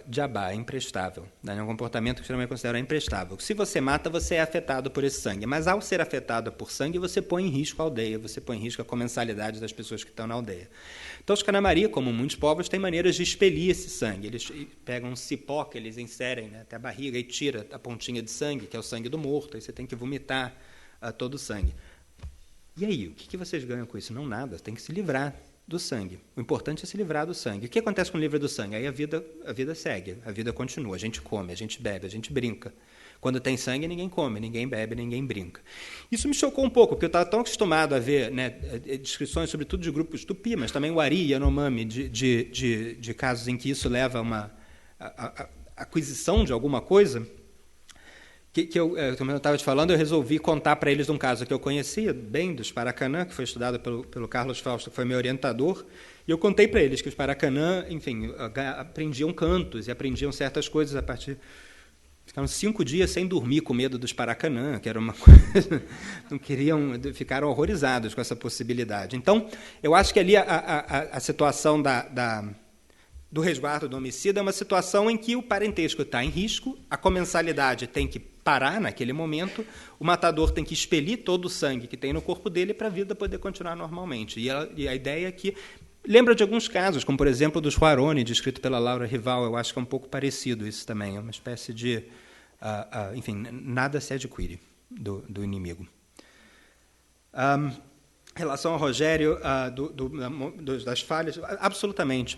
jabá, é imprestável. Né? É um comportamento que geralmente considera imprestável. Se você mata, você é afetado por esse sangue. Mas, ao ser afetado por sangue, você põe em risco a aldeia, você põe em risco a comensalidade das pessoas que estão na aldeia. Então, os Canamari, como muitos povos, têm maneiras de expelir esse sangue. Eles pegam um cipó que eles inserem, né, até a barriga e tira a pontinha de sangue, que é o sangue do morto. Aí você tem que vomitar todo o sangue. E aí, o que vocês ganham com isso? Não, nada. Tem que se livrar do sangue. O importante é se livrar do sangue. O que acontece com o livro do sangue? Aí a vida segue, a vida continua. A gente come, a gente bebe, a gente brinca. Quando tem sangue, ninguém come, ninguém bebe, ninguém brinca. Isso me chocou um pouco, porque eu estava tão acostumado a ver, né, descrições, sobretudo de grupos tupi, mas também o Ari e Yanomami, de casos em que isso leva a uma aquisição de alguma coisa, como eu estava te falando, eu resolvi contar para eles um caso que eu conhecia bem, dos Paracanã, que foi estudado pelo Carlos Fausto, que foi meu orientador, e eu contei para eles que os Paracanã, enfim, aprendiam cantos e aprendiam certas coisas a partir... Ficaram 5 dias sem dormir com medo dos Paracanã, que era uma coisa... Não queriam... Ficaram horrorizados com essa possibilidade. Então, eu acho que ali a situação do resguardo do homicida é uma situação em que o parentesco está em risco, a comensalidade tem que parar naquele momento, o matador tem que expelir todo o sangue que tem no corpo dele para a vida poder continuar normalmente. E a ideia é que... Lembra de alguns casos, como, por exemplo, dos Huaroni, descrito pela Laura Rival, eu acho que é um pouco parecido isso também, é uma espécie de... enfim, nada se adquire do inimigo. Em relação ao Rogério, das falhas, absolutamente.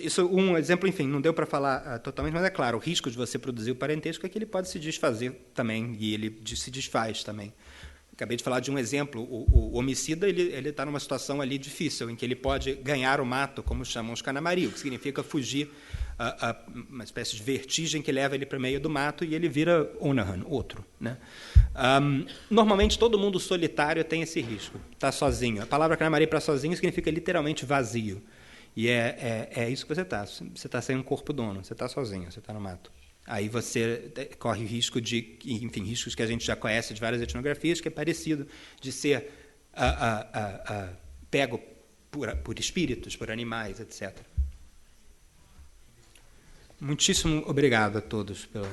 Isso, um exemplo, enfim, não deu para falar totalmente, mas é claro, o risco de você produzir o parentesco é que ele pode se desfazer também, e ele se desfaz também. Acabei de falar de um exemplo, o homicida ele está numa situação ali difícil, em que ele pode ganhar o mato, como chamam os Canamari, o que significa fugir, uma espécie de vertigem que leva ele para o meio do mato e ele vira Onahan, outro. Né? Normalmente, todo mundo solitário tem esse risco, está sozinho. A palavra Canamari para sozinho significa literalmente vazio. E é isso que você está. Você está sem um corpo dono, você está sozinho, você está no mato. Aí você corre o risco de, enfim, riscos que a gente já conhece de várias etnografias, que é parecido de ser pego por espíritos, por animais, etc. Muitíssimo obrigado a todos pela